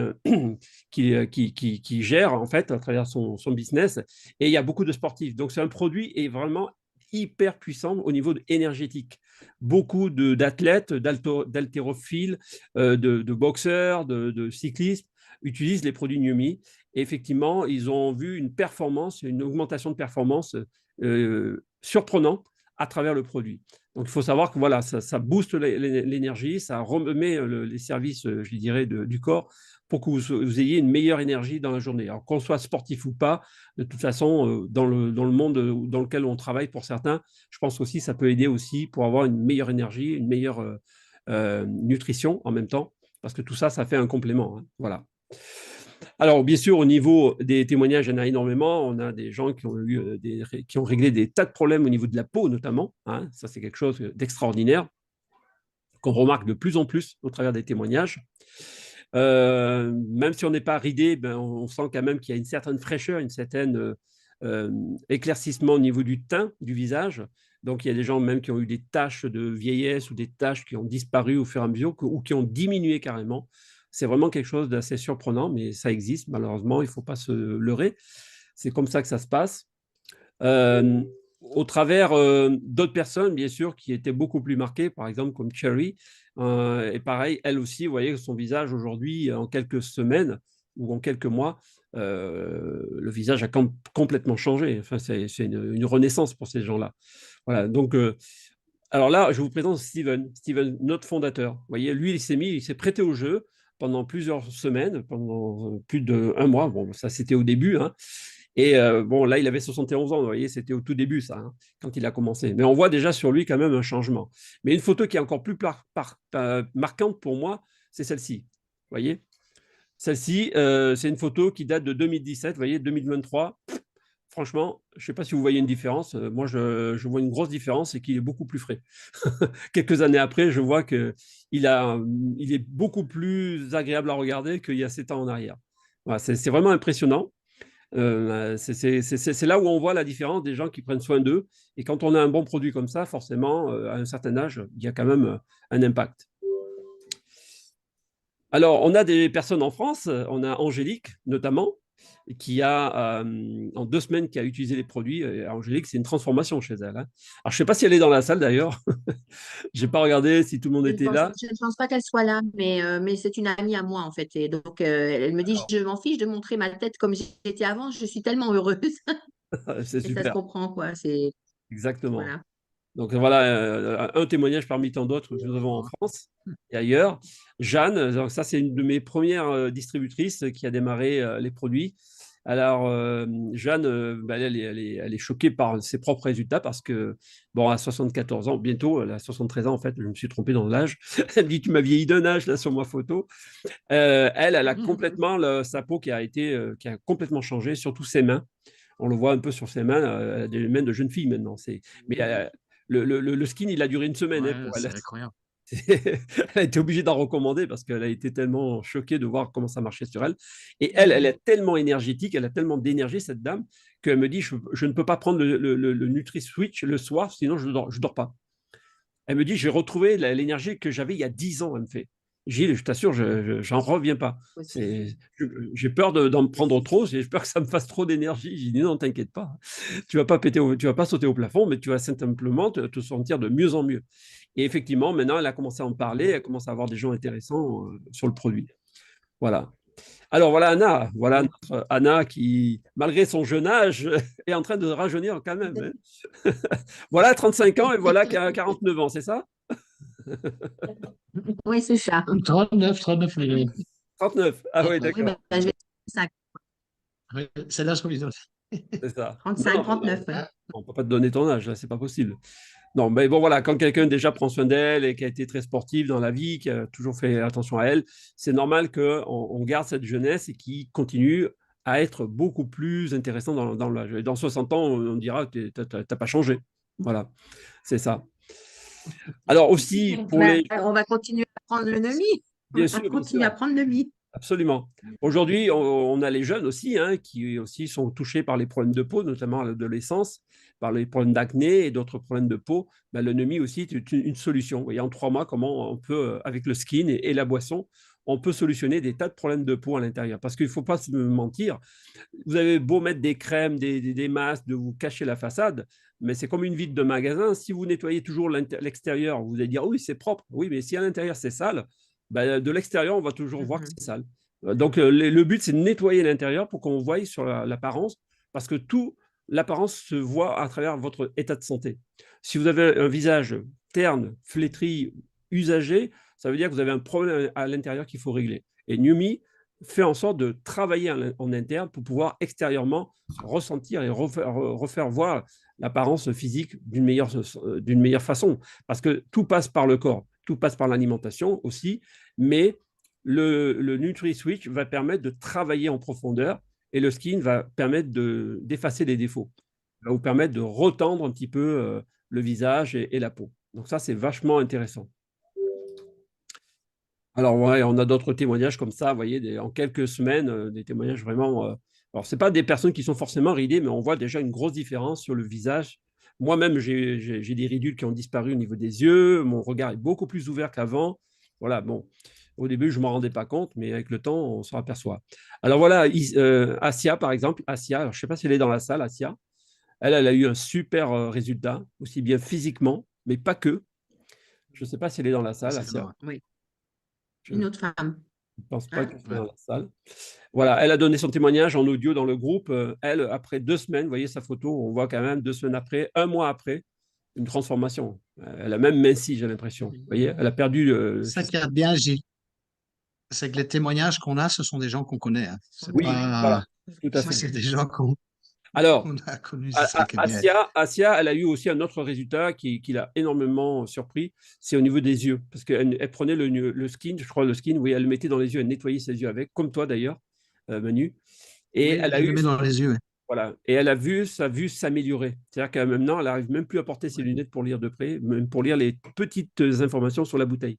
Speaker 1: gère en fait à travers son business, et il y a beaucoup de sportifs. Donc c'est un produit est vraiment hyper puissant au niveau énergétique. Beaucoup d'athlètes, d'haltérophiles, de boxeurs, de cyclistes utilisent les produits Numi. Et effectivement, ils ont vu une performance, une augmentation de performance surprenante à travers le produit. Donc, il faut savoir que voilà, ça booste l'énergie, ça remet les services, je dirais, du corps pour que vous ayez une meilleure énergie dans la journée. Alors, qu'on soit sportif ou pas, de toute façon, dans le monde dans lequel on travaille pour certains, je pense aussi que ça peut aider aussi pour avoir une meilleure énergie, une meilleure nutrition en même temps, parce que tout ça, ça fait un complément. Hein, voilà. Alors, bien sûr, au niveau des témoignages, il y en a énormément. On a des gens qui ont réglé des tas de problèmes au niveau de la peau, notamment. Hein. Ça, c'est quelque chose d'extraordinaire qu'on remarque de plus en plus au travers des témoignages. Même si on n'est pas ridé, ben, on sent quand même qu'il y a une certaine fraîcheur, une certaine éclaircissement au niveau du teint du visage. Donc, il y a des gens même qui ont eu des taches de vieillesse ou des taches qui ont disparu au fur et à mesure ou qui ont diminué carrément. C'est vraiment quelque chose d'assez surprenant, mais ça existe, malheureusement, il ne faut pas se leurrer. C'est comme ça que ça se passe. Au travers d'autres personnes, bien sûr, qui étaient beaucoup plus marquées, par exemple comme Cherry. Et pareil, elle aussi, vous voyez, son visage aujourd'hui, en quelques semaines ou en quelques mois, le visage a complètement changé. Enfin, c'est une renaissance pour ces gens-là. Voilà, donc, alors là, je vous présente Steven, notre fondateur. Vous voyez, lui, il s'est prêté au jeu pendant plusieurs semaines, pendant plus d'1 mois. Bon, ça, c'était au début, hein. Et bon, là, il avait 71 ans, vous voyez, c'était au tout début, ça, hein, quand il a commencé. Mais on voit déjà sur lui quand même un changement. Mais une photo qui est encore plus marquante pour moi, c'est celle-ci. Vous voyez, celle-ci, c'est une photo qui date de 2017, vous voyez, 2023. Franchement, je ne sais pas si vous voyez une différence. Moi, je vois une grosse différence et qu'il est beaucoup plus frais. Quelques années après, je vois qu'il est beaucoup plus agréable à regarder qu'il y a 7 ans en arrière. Voilà, c'est vraiment impressionnant. C'est là où on voit la différence des gens qui prennent soin d'eux. Et quand on a un bon produit comme ça, forcément, à un certain âge, il y a quand même un impact. Alors, on a des personnes en France, on a Angélique notamment, qui a, en 2 semaines, qui a utilisé les produits. Angélique, c'est une transformation chez elle. Hein. Alors, je ne sais pas si elle est dans la salle d'ailleurs. Je n'ai pas regardé si tout le monde était là.
Speaker 2: Je ne pense pas qu'elle soit là, mais c'est une amie à moi en fait. Et donc, elle me dit,
Speaker 1: Alors,
Speaker 2: je m'en fiche de montrer ma tête comme j'étais avant, je suis tellement heureuse.
Speaker 1: c'est
Speaker 2: Et ça se
Speaker 1: super,
Speaker 2: comprend, quoi. C'est,
Speaker 1: exactement.
Speaker 2: voilà.
Speaker 1: Donc voilà, un témoignage parmi tant d'autres que nous avons en France et ailleurs. Jeanne, donc ça c'est une de mes premières distributrices qui a démarré les produits. Alors Jeanne, bah, elle est choquée par ses propres résultats parce que, bon, à 74 ans, bientôt, elle a 73 ans en fait, je me suis trompé dans l'âge. Elle me dit, tu m'as vieilli d'un âge là sur ma photo. Elle a complètement sa peau qui a complètement changé, surtout ses mains. On le voit un peu sur ses mains, elle a des mains de jeune fille maintenant. Mais le skin, il a duré 1 semaine hein,
Speaker 3: Ouais,
Speaker 1: pour elle.
Speaker 3: c'est incroyable.
Speaker 1: Elle a été obligée d'en recommander parce qu'elle a été tellement choquée de voir comment ça marchait sur elle. Et elle est tellement énergétique, elle a tellement d'énergie, cette dame, qu'elle me dit, je ne peux pas prendre le Nutri-Switch le soir, sinon je dors pas. Elle me dit, j'ai retrouvé l'énergie que j'avais il y a 10 ans, elle me fait. Gilles, je t'assure, j'en reviens pas. J'ai peur d'en prendre trop, j'ai peur que ça me fasse trop d'énergie. J'ai dit, non, t'inquiète pas. Tu vas pas sauter au plafond, mais tu vas simplement te sentir de mieux en mieux. Et effectivement, maintenant, elle a commencé à en parler, elle commence à avoir des gens intéressants sur le produit. Voilà. Alors voilà Anna, voilà notre Anna qui, malgré son jeune âge, est en train de rajeunir quand même. Hein. Voilà 35 ans et voilà 49 ans, c'est ça?
Speaker 2: Oui, c'est ça.
Speaker 3: 39 minutes.
Speaker 1: 39. Ah oui,
Speaker 2: Oui,
Speaker 1: d'accord.
Speaker 2: ben, je vais 35,
Speaker 3: Ouais, c'est l'âge provisoire.
Speaker 1: C'est ça.
Speaker 2: 35,
Speaker 1: Non,
Speaker 2: 39. Ouais.
Speaker 1: on ne peut pas te donner ton âge, là, c'est pas possible. Non, mais bon, voilà, quand quelqu'un déjà prend soin d'elle et qui a été très sportif dans la vie, qui a toujours fait attention à elle, c'est normal qu'on garde cette jeunesse et qu'il continue à être beaucoup plus intéressant dans l'âge. Et dans 60 ans, on dira que tu n'as pas changé. Voilà, c'est ça. Alors aussi, pour
Speaker 2: Ben,
Speaker 1: les...
Speaker 2: on va continuer à prendre le NEMI. On
Speaker 1: Bien
Speaker 2: va
Speaker 1: sûr, bien
Speaker 2: continuer à
Speaker 1: sûr.
Speaker 2: prendre le NEMI.
Speaker 1: Absolument. Aujourd'hui, on a les jeunes aussi, hein, qui aussi sont touchés par les problèmes de peau, notamment à l'adolescence, par les problèmes d'acné et d'autres problèmes de peau. Ben, le NEMI aussi est une solution. Vous voyez, en 3 mois, comment on peut, avec le skin et la boisson, on peut solutionner des tas de problèmes de peau à l'intérieur. Parce qu'il ne faut pas se mentir, vous avez beau mettre des crèmes, des masques, de vous cacher la façade, mais c'est comme une vitre de magasin. Si vous nettoyez toujours l'extérieur, vous allez dire oui, c'est propre. Oui, mais si à l'intérieur c'est sale, ben, de l'extérieur, on va toujours voir que c'est sale. Donc, le but, c'est de nettoyer l'intérieur pour qu'on voie sur l'apparence, parce que tout l'apparence se voit à travers votre état de santé. Si vous avez un visage terne, flétrie, usagée, ça veut dire que vous avez un problème à l'intérieur qu'il faut régler. Et NuMe fait en sorte de travailler en interne pour pouvoir extérieurement ressentir et refaire voir l'apparence physique d'une meilleure façon. Parce que tout passe par le corps, tout passe par l'alimentation aussi, mais le NutriSwitch va permettre de travailler en profondeur et le skin va permettre d'effacer les défauts. Il va vous permettre de retendre un petit peu le visage et la peau. Donc ça, c'est vachement intéressant. Alors, ouais, on a d'autres témoignages comme ça, vous voyez, en quelques semaines, des témoignages vraiment. Alors, ce n'est pas des personnes qui sont forcément ridées, mais on voit déjà une grosse différence sur le visage. Moi-même, j'ai des ridules qui ont disparu au niveau des yeux. Mon regard est beaucoup plus ouvert qu'avant. Voilà, bon. Au début, je ne m'en rendais pas compte, mais avec le temps, on s'en aperçoit. Alors voilà, Asia, par exemple. Asia, alors, je ne sais pas si elle est dans la salle, Asia. Elle a eu un super résultat, aussi bien physiquement, mais pas que. Je ne sais pas si elle est dans la salle, Asia.
Speaker 2: Oui,
Speaker 1: Je
Speaker 2: une autre femme.
Speaker 1: ne pense pas
Speaker 2: Hein?
Speaker 1: qu'elle soit dans la salle. Voilà, elle a donné son témoignage en audio dans le groupe. Elle, après 2 semaines, vous voyez sa photo, on voit quand même 2 semaines après, un mois après, une transformation. Elle a même minci, j'ai l'impression. Vous voyez, elle a perdu.
Speaker 3: Ça qui est bien, Gilles, c'est que les témoignages qu'on a, ce sont des gens qu'on connaît. Hein. C'est
Speaker 1: Oui, voilà,
Speaker 3: pas,
Speaker 1: tout à fait.
Speaker 3: c'est des gens qu'on
Speaker 1: Alors,
Speaker 3: a connus, c'est ça qui est bien.
Speaker 1: Asia, elle a eu aussi un autre résultat qui l'a énormément surpris, c'est au niveau des yeux. Parce qu'elle prenait le skin, je crois le skin, oui, elle le mettait dans les yeux, elle nettoyait ses yeux avec, comme toi d'ailleurs, Manu. Et
Speaker 3: Oui,
Speaker 1: elle a
Speaker 3: elle
Speaker 1: eu,
Speaker 3: le met dans les yeux.
Speaker 1: voilà, et elle a vu sa vue s'améliorer. C'est-à-dire qu'à maintenant, elle n'arrive même plus à porter ses lunettes pour lire de près, même pour lire les petites informations sur la bouteille.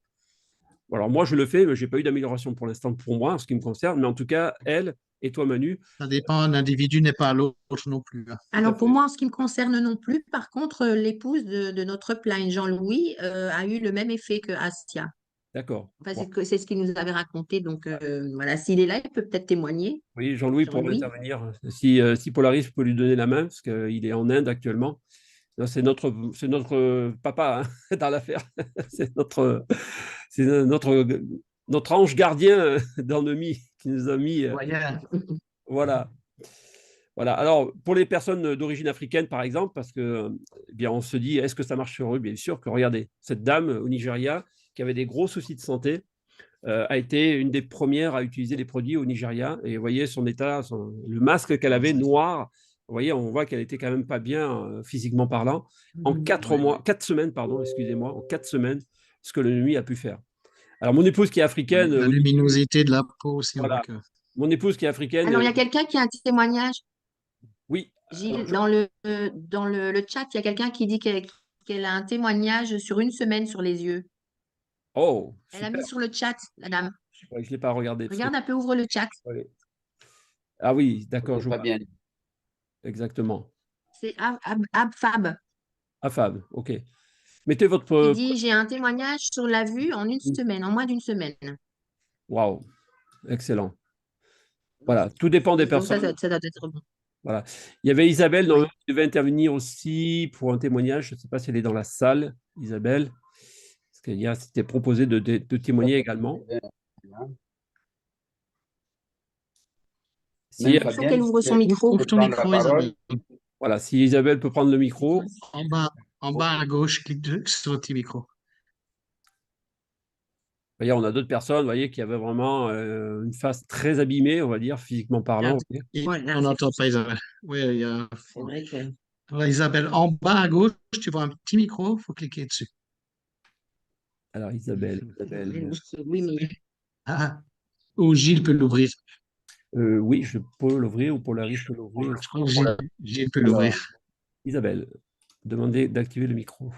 Speaker 1: Alors moi, je le fais, mais je n'ai pas eu d'amélioration pour l'instant pour moi, en ce qui me concerne. Mais en tout cas, elle et toi, Manu.
Speaker 3: Ça dépend, un individu n'est pas l'autre non plus. Hein.
Speaker 2: Alors pour moi, en ce qui me concerne non plus, par contre, l'épouse de notre plainte, Jean-Louis, a eu le même effet que Astia.
Speaker 1: D'accord.
Speaker 2: Enfin,
Speaker 1: Bon.
Speaker 2: c'est ce qu'il nous avait raconté. Donc voilà, s'il est là, il peut peut-être témoigner.
Speaker 1: Oui, Jean-Louis pourra
Speaker 2: Jean-Louis.
Speaker 1: intervenir. Si Polaris peut lui donner la main, parce qu'il est en Inde actuellement. C'est notre papa hein, dans l'affaire. C'est notre ange gardien d'ennemi qui nous a mis.
Speaker 3: Voyez,
Speaker 1: Voilà. Voilà. Alors, pour les personnes d'origine africaine, par exemple, parce que, eh bien, on se dit, est-ce que ça marche sur eux? Bien sûr que, regardez, cette dame au Nigeria qui avait des gros soucis de santé a été une des premières à utiliser les produits au Nigeria. Et vous voyez son état, le masque qu'elle avait noir, vous voyez, on voit qu'elle était quand même pas bien physiquement parlant. En 4 semaines, pardon, excusez-moi, en 4 semaines, ce que le nuit a pu faire. Alors, mon épouse qui est africaine,
Speaker 3: la luminosité de la peau aussi.
Speaker 1: voilà,
Speaker 3: On voit que...
Speaker 1: mon épouse qui est africaine,
Speaker 2: Alors, il y a quelqu'un qui a un témoignage.
Speaker 1: oui.
Speaker 2: Gilles, dans le chat, il y a quelqu'un qui dit qu'elle a un témoignage sur une semaine sur les yeux.
Speaker 1: Oh,
Speaker 2: Elle a
Speaker 1: super.
Speaker 2: mis sur le chat, la dame.
Speaker 1: Je ne l'ai pas regardé.
Speaker 2: Regarde un peu, ouvre le chat.
Speaker 1: Ah oui, d'accord, je
Speaker 4: pas
Speaker 1: vois.
Speaker 4: bien.
Speaker 1: Exactement.
Speaker 2: C'est Abfab
Speaker 1: Afab, ok. Mettez
Speaker 2: qui
Speaker 1: votre.
Speaker 2: dit j'ai un témoignage sur la vue en une semaine, en moins d'une semaine.
Speaker 1: Waouh, excellent. Voilà, tout dépend des
Speaker 2: Donc ça
Speaker 1: personnes.
Speaker 2: doit être bon.
Speaker 1: Voilà. Il y avait Isabelle
Speaker 2: Oui.
Speaker 1: qui devait intervenir aussi pour un témoignage. Je ne sais pas si elle est dans la salle, Isabelle. Parce qu'elle s'était proposé de témoigner également. Si,
Speaker 2: Il faut qu'elle ouvre son micro.
Speaker 3: Ouvre ton micro, Isabelle.
Speaker 1: voilà, si Isabelle peut prendre le micro.
Speaker 3: En bas à gauche, clique sur le petit micro.
Speaker 1: Voyez, on a d'autres personnes, vous voyez, qui avaient vraiment une face très abîmée, on va dire, physiquement parlant.
Speaker 2: Voilà,
Speaker 3: On n'entend pas Isabelle. Oui, il y a...
Speaker 2: c'est vrai que...
Speaker 3: Alors, Isabelle, en bas à gauche, tu vois un petit micro, il faut cliquer dessus.
Speaker 1: Alors, Isabelle.
Speaker 2: Oui, mais...
Speaker 3: Ah, ou Gilles peut l'ouvrir.
Speaker 1: Oui, je peux l'ouvrir ou Polaris peut l'ouvrir.
Speaker 3: Je crois que Gilles peut l'ouvrir.
Speaker 1: Isabelle, demandez d'activer le micro.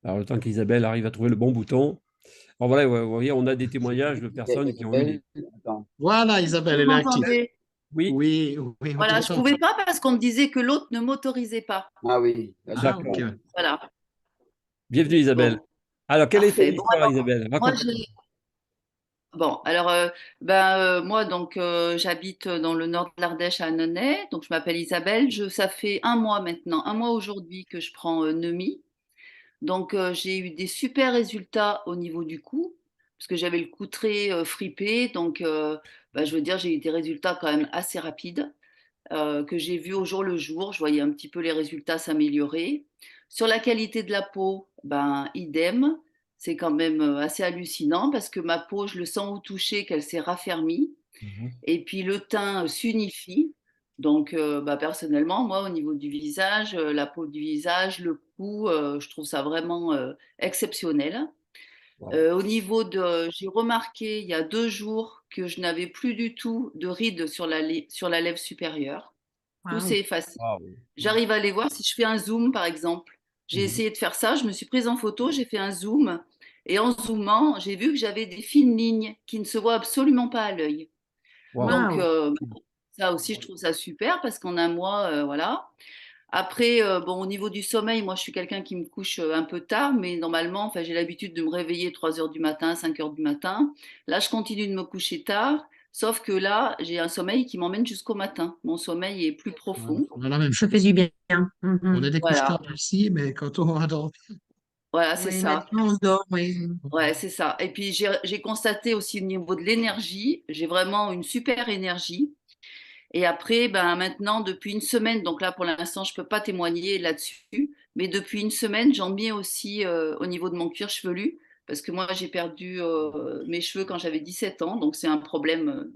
Speaker 1: Alors, le temps qu'Isabelle arrive à trouver le bon bouton. Alors voilà, vous voyez, on a des témoignages de personnes qui ont eu des...
Speaker 3: Voilà, Isabelle, elle est active.
Speaker 1: Oui.
Speaker 3: Oui,
Speaker 5: Voilà, je ne pouvais pas parce qu'on me disait que l'autre ne m'autorisait pas.
Speaker 4: Ah oui.
Speaker 3: Ah, ok.
Speaker 5: Voilà.
Speaker 1: Bienvenue Isabelle.
Speaker 5: Bon.
Speaker 1: Alors, quelle
Speaker 5: Parfait.
Speaker 1: est ton histoire, Isabelle?
Speaker 5: Bon, alors, moi, donc, j'habite dans le nord de l'Ardèche à Annonay. Donc, je m'appelle Isabelle. Ça fait un mois maintenant, un mois aujourd'hui que je prends Neumi. Donc, j'ai eu des super résultats au niveau du cou, parce que j'avais le cou très fripé. Donc, je veux dire, j'ai eu des résultats quand même assez rapides. que j'ai vu au jour le jour. Je voyais un petit peu les résultats s'améliorer. Sur la qualité de la peau, ben, idem. C'est quand même assez hallucinant parce que ma peau, je le sens au toucher qu'elle s'est raffermie.
Speaker 4: Mhm.
Speaker 5: Et puis le teint s'unifie. Donc, bah, personnellement, moi, au niveau du visage, la peau du visage, le cou, je trouve ça vraiment exceptionnel.
Speaker 1: Wow.
Speaker 5: Au niveau de, j'ai remarqué il y a 2 jours que je n'avais plus du tout de rides sur la lèvre supérieure. Tout
Speaker 2: Waouh.
Speaker 5: s'est effacé.
Speaker 1: Wow.
Speaker 5: J'arrive à les voir si je fais un zoom, par exemple. J'ai
Speaker 1: Mhm.
Speaker 5: essayé de faire ça, je me suis prise en photo, j'ai fait un zoom. Et en zoomant, j'ai vu que j'avais des fines lignes qui ne se voient absolument pas à l'œil.
Speaker 1: Wow.
Speaker 5: Donc,
Speaker 2: Waouh.
Speaker 5: ça aussi, je trouve ça super parce qu'en un mois, voilà. Après, bon, au niveau du sommeil, moi, je suis quelqu'un qui me couche un peu tard, mais normalement, enfin, j'ai l'habitude de me réveiller 3 heures du matin, 5 heures du matin. Là, je continue de me coucher tard, sauf que là, j'ai un sommeil qui m'emmène jusqu'au matin. Mon sommeil est plus profond.
Speaker 3: On a la même
Speaker 2: Ça
Speaker 3: chose.
Speaker 2: fait du bien.
Speaker 3: On
Speaker 2: Mhm.
Speaker 3: est des
Speaker 5: Voilà,
Speaker 3: couche-tard aussi, mais quand on va dormir,
Speaker 5: voilà, c'est
Speaker 2: Oui,
Speaker 5: ça.
Speaker 2: maintenant on se dort, oui.
Speaker 5: Ouais, c'est ça. Et puis, j'ai constaté aussi au niveau de l'énergie, j'ai vraiment une super énergie. Et après, ben, maintenant, depuis une semaine, donc là, pour l'instant, je ne peux pas témoigner là-dessus, mais depuis une semaine, j'en mets aussi au niveau de mon cuir chevelu, parce que moi, j'ai perdu mes cheveux quand j'avais 17 ans, donc c'est un problème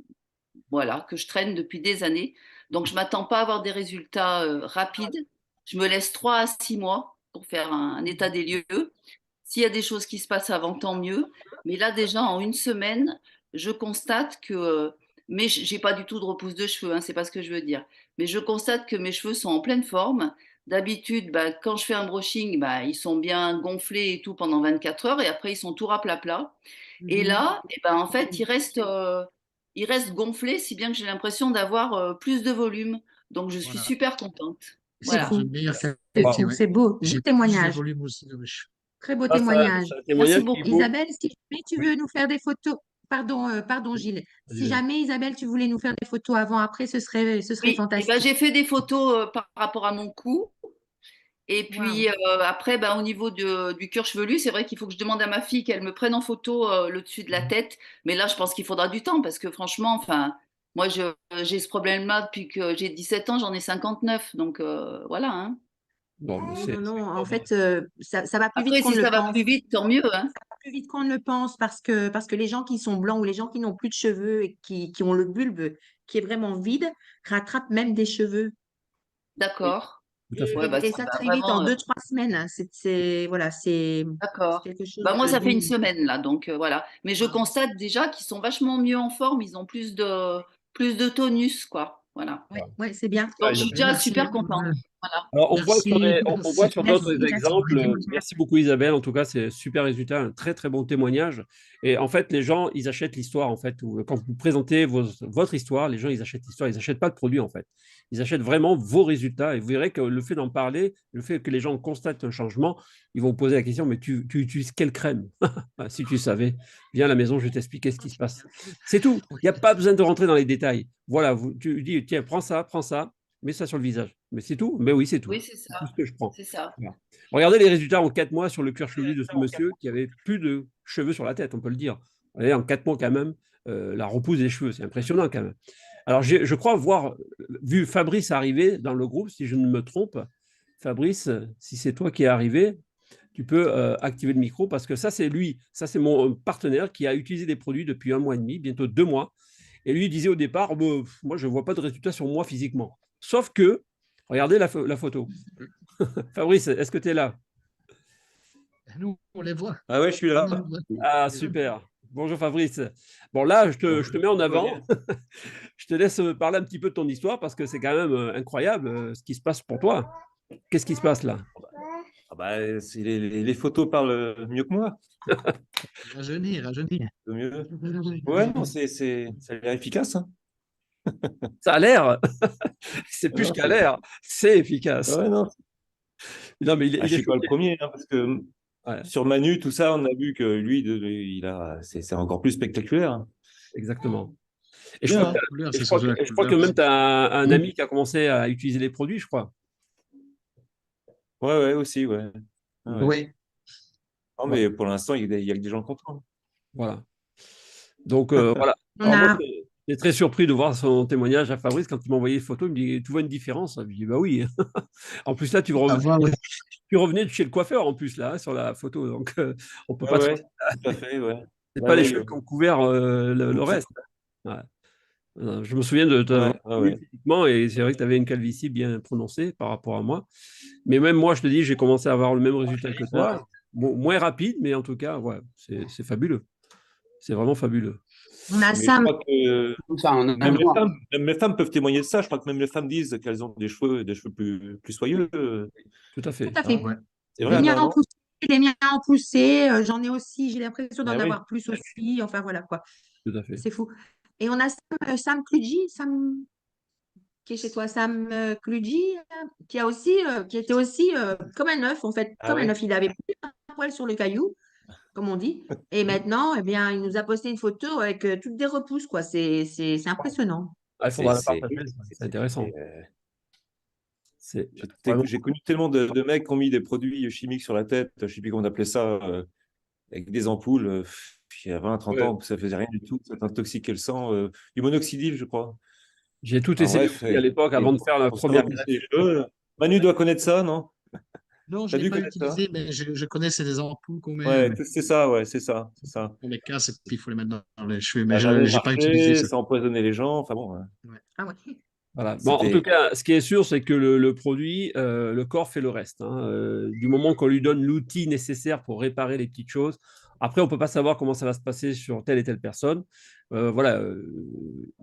Speaker 5: voilà, que je traîne depuis des années. Donc, je ne m'attends pas à avoir des résultats rapides. Je me laisse 3 à 6 mois pour faire un état des lieux. S'il y a des choses qui se passent avant, tant mieux. Mais là, déjà, en une semaine, je constate que. Mais j'ai pas du tout de repousse de cheveux, hein, c'est pas ce que je veux dire. Mais je constate que mes cheveux sont en pleine forme. D'habitude, bah, quand je fais un brushing, bah, ils sont bien gonflés et tout pendant 24 heures et après, ils sont tout raplat. Et
Speaker 2: Mhm.
Speaker 5: là, eh ben, en fait, ils restent gonflés, si bien que j'ai l'impression d'avoir plus de volume. Donc, je suis
Speaker 3: voilà,
Speaker 5: super contente.
Speaker 2: C'est
Speaker 3: dans
Speaker 5: Voilà.
Speaker 2: fou.
Speaker 3: une meilleure
Speaker 2: C'est
Speaker 3: qualité.
Speaker 1: Wow.
Speaker 2: fou.
Speaker 3: Ouais.
Speaker 2: C'est beau. Beau
Speaker 3: J'ai plus de
Speaker 2: témoignage.
Speaker 3: volume aussi dans mes cheveux.
Speaker 2: Très beau
Speaker 1: Ça,
Speaker 2: témoignage.
Speaker 1: c'est un
Speaker 5: Merci
Speaker 1: témoignage qui est
Speaker 5: beaucoup.
Speaker 1: beau.
Speaker 2: Isabelle, si jamais tu
Speaker 1: Oui.
Speaker 2: veux nous faire des photos, pardon Gilles, si
Speaker 1: Vas-y, vas-y.
Speaker 2: jamais Isabelle, tu voulais nous faire des photos avant-après, ce serait
Speaker 5: Oui, et ben,
Speaker 2: fantastique.
Speaker 5: j'ai fait des photos par rapport à mon cou. Et
Speaker 2: Waouh.
Speaker 5: puis après, ben, au niveau du cuir chevelu, c'est vrai qu'il faut que je demande à ma fille qu'elle me prenne en photo le dessus de la tête. Mais là, je pense qu'il faudra du temps parce que franchement, enfin, moi, j'ai ce problème-là depuis que j'ai 17 ans, j'en ai 59. Donc voilà, hein.
Speaker 1: Non, mais
Speaker 2: Oui, non, non.
Speaker 1: c'est
Speaker 2: En
Speaker 1: top, hein.
Speaker 2: fait, ça va plus vite
Speaker 5: Après,
Speaker 2: qu'on
Speaker 5: si
Speaker 2: ne le
Speaker 5: ça va
Speaker 2: pense.
Speaker 5: plus vite, tant mieux, hein.
Speaker 2: Plus vite qu'on ne le pense parce que les gens qui sont blancs ou les gens qui n'ont plus de cheveux et qui ont le bulbe qui est vraiment vide rattrapent même des cheveux.
Speaker 1: Oui,
Speaker 5: D'accord.
Speaker 1: tout à
Speaker 2: Et,
Speaker 1: fait.
Speaker 5: Ouais, bah,
Speaker 2: et
Speaker 5: ça
Speaker 2: ça
Speaker 5: va
Speaker 2: très vite, en
Speaker 5: vraiment.
Speaker 2: 2, 3 semaines, hein. Voilà, c'est
Speaker 5: D'accord.
Speaker 2: quelque chose
Speaker 5: Bah, moi, ça fait une
Speaker 2: d'inouï.
Speaker 5: semaine là, donc voilà. Mais je
Speaker 2: Waouh.
Speaker 5: constate déjà qu'ils sont vachement mieux en forme, ils ont plus de tonus, quoi. Voilà.
Speaker 2: Ouais,
Speaker 1: Voilà.
Speaker 2: ouais, c'est bien.
Speaker 1: Ah,
Speaker 5: Donc, je suis
Speaker 1: Isabelle.
Speaker 5: déjà
Speaker 3: Merci.
Speaker 5: super contente. Voilà.
Speaker 1: Alors,
Speaker 3: Merci.
Speaker 1: on voit
Speaker 3: Merci.
Speaker 1: sur
Speaker 2: Merci,
Speaker 1: d'autres
Speaker 2: merci.
Speaker 1: exemples. Merci beaucoup, Isabelle. En tout cas, c'est un super résultat, un très, très bon témoignage. Et en fait, les gens, ils achètent l'histoire. En fait, quand vous présentez votre histoire, les gens, ils achètent l'histoire. Ils n'achètent pas le produit, en fait. Ils achètent vraiment vos résultats. Et vous verrez que le fait d'en parler, le fait que les gens constatent un changement, ils vont vous poser la question, mais tu utilises quelle crème? Ah, si tu savais, viens à la maison, je vais t'expliquer ce qui se passe. C'est tout. Il n'y a pas besoin de rentrer dans les détails. Voilà, tu dis, tiens, prends ça, mets ça sur le visage. Mais c'est tout. Mais oui, c'est tout.
Speaker 5: Oui, c'est
Speaker 1: C'est tout
Speaker 5: ça.
Speaker 1: ce que je prends.
Speaker 5: C'est ça.
Speaker 1: Voilà. Regardez les résultats en 4 mois sur le cuir chevelu de ce monsieur qui avait plus de cheveux sur la tête, on peut le dire. Voyez, en 4 mois, quand même, la repousse des cheveux, c'est impressionnant quand même. Alors, je crois voir, vu Fabrice arriver dans le groupe, si je ne me trompe, Fabrice, si c'est toi qui es arrivé, tu peux activer le micro parce que ça, c'est lui, ça, c'est mon partenaire qui a utilisé des produits depuis 1 mois et demi, bientôt 2 mois. Et lui, il disait au départ, moi, je ne vois pas de résultat sur moi physiquement. Sauf que, regardez la photo. Fabrice, est-ce que tu es là?
Speaker 3: Nous, on les voit.
Speaker 4: Ah ouais, je suis
Speaker 3: Nous, on
Speaker 4: là.
Speaker 3: les voit.
Speaker 1: Ah, super. Bonjour Fabrice. Bon, là, je te mets en avant. Je te laisse parler un petit peu de ton histoire parce que c'est quand même incroyable ce qui se passe pour toi. Qu'est-ce qui se passe là?
Speaker 4: Ah bah, les photos parlent mieux que moi.
Speaker 3: Rajeunir, rajeunir.
Speaker 4: Le mieux. Ouais, non, ça a l'air efficace, hein.
Speaker 1: Ça a l'air, c'est plus
Speaker 4: Non,
Speaker 1: qu'à l'air, c'est efficace.
Speaker 4: ouais, non.
Speaker 1: Non, mais
Speaker 4: Ah, je
Speaker 1: il est
Speaker 4: suis pas le
Speaker 1: chouette.
Speaker 4: premier, hein, parce que
Speaker 1: Ouais,
Speaker 4: sur Manu, tout ça, on a vu que lui, c'est encore plus spectaculaire, hein.
Speaker 1: exactement. Et je
Speaker 4: Bien,
Speaker 1: crois
Speaker 4: hein.
Speaker 1: que,
Speaker 3: Couleur,
Speaker 1: et je
Speaker 3: c'est
Speaker 1: crois
Speaker 3: surtout
Speaker 1: que,
Speaker 3: la
Speaker 1: et je crois que
Speaker 3: couleur.
Speaker 1: même tu as un
Speaker 4: Mm.
Speaker 1: ami qui a commencé à utiliser les produits, je crois.
Speaker 4: Ouais, ouais, aussi, ouais. Ouais, ouais.
Speaker 3: Oui.
Speaker 4: Non,
Speaker 1: Voilà.
Speaker 4: mais pour l'instant, il y a que des gens contents.
Speaker 1: Voilà. Donc, voilà.
Speaker 2: On
Speaker 1: Alors, moi,
Speaker 2: a,
Speaker 1: J'étais très surpris de voir son témoignage à Fabrice quand il m'a envoyé les photos. Il me dit, tu vois une différence? Je lui dis, bah oui. En plus, là,
Speaker 3: À voir, oui.
Speaker 1: tu revenais de chez le coiffeur, en plus, là, hein, sur la photo. Donc, on peut
Speaker 4: Ouais,
Speaker 1: pas
Speaker 4: ouais, tout à fait, ouais.
Speaker 1: c'est
Speaker 4: Ouais,
Speaker 1: pas les
Speaker 4: ouais,
Speaker 1: cheveux qui ont couvert le
Speaker 4: donc,
Speaker 1: reste. Ouais. Je me souviens de t'avoir
Speaker 4: ouais, ouais,
Speaker 1: vu
Speaker 4: ouais.
Speaker 1: physiquement et c'est vrai que tu avais une calvitie bien prononcée par rapport à moi. Mais même moi, je te dis, j'ai commencé à avoir le même résultat que toi. Bon, moins rapide, mais en tout cas, ouais, c'est fabuleux. C'est vraiment fabuleux.
Speaker 2: On a
Speaker 4: Mais je
Speaker 2: Sam.
Speaker 4: crois que
Speaker 6: Enfin, en un
Speaker 4: même
Speaker 6: mois.
Speaker 4: même les femmes peuvent témoigner de ça. Je crois que même les femmes disent qu'elles ont des cheveux plus soyeux.
Speaker 1: Tout à
Speaker 2: Tout
Speaker 1: fait.
Speaker 2: à fait.
Speaker 3: Ouais.
Speaker 4: C'est
Speaker 2: Les
Speaker 4: vrai,
Speaker 2: miens
Speaker 4: non,
Speaker 2: ont
Speaker 4: non?
Speaker 2: poussé, les miens ont poussé. J'en ai aussi, j'ai l'impression d'en
Speaker 4: Ah oui.
Speaker 2: avoir plus aussi. Enfin, voilà quoi.
Speaker 1: Tout à fait.
Speaker 2: C'est fou. Et on a Sam Kludji, Sam, qui est chez toi, Sam Kludji, qui était aussi comme un œuf, en fait,
Speaker 4: Ah
Speaker 2: comme un
Speaker 4: oui.
Speaker 2: œuf. Il avait plus un poil sur le caillou, comme on dit. Et maintenant, eh bien, il nous a posté une photo avec toutes des repousses, quoi. C'est impressionnant.
Speaker 1: Ah, il
Speaker 4: C'est,
Speaker 1: faudra la
Speaker 4: c'est,
Speaker 1: partager, ça. C'est intéressant. C'est vraiment.
Speaker 4: j'ai connu tellement de mecs qui ont mis des produits chimiques sur la tête, je sais plus comment on appelait ça, avec des ampoules, il y a 20, 30
Speaker 1: Ouais.
Speaker 4: ans, ça faisait rien du tout, ça intoxiquait le sang, du monoxydil, je crois.
Speaker 1: J'ai tout
Speaker 4: Enfin
Speaker 1: essayé
Speaker 4: bref,
Speaker 1: aussi à l'époque avant de faire la
Speaker 4: pour
Speaker 1: première
Speaker 4: savoir pousser
Speaker 1: greffe.
Speaker 4: les cheveux. Manu doit connaître ça, non?
Speaker 3: Non, je
Speaker 4: T'as
Speaker 3: ne l'ai
Speaker 4: dû
Speaker 3: pas
Speaker 4: connaître ça?
Speaker 3: utilisé, mais je connais, c'est des ampoules qu'on met
Speaker 4: Ouais, c'est ça, ouais, c'est ça, c'est ça.
Speaker 3: pour les casses et puis il faut les mettre dans les cheveux.
Speaker 4: Ça
Speaker 3: Mais
Speaker 4: n'a
Speaker 3: je
Speaker 4: jamais
Speaker 3: n'ai pas utilisé
Speaker 4: marché,
Speaker 3: ce.
Speaker 4: ça empoisonnait les gens, enfin bon,
Speaker 3: Ouais.
Speaker 2: Ah ouais.
Speaker 1: Voilà. Bon, en tout
Speaker 4: c'était.
Speaker 1: cas, ce qui est sûr, c'est que le produit, le corps fait le reste, hein. Du moment qu'on lui donne l'outil nécessaire pour réparer les petites choses. Après, on ne peut pas savoir comment ça va se passer sur telle et telle personne. Voilà.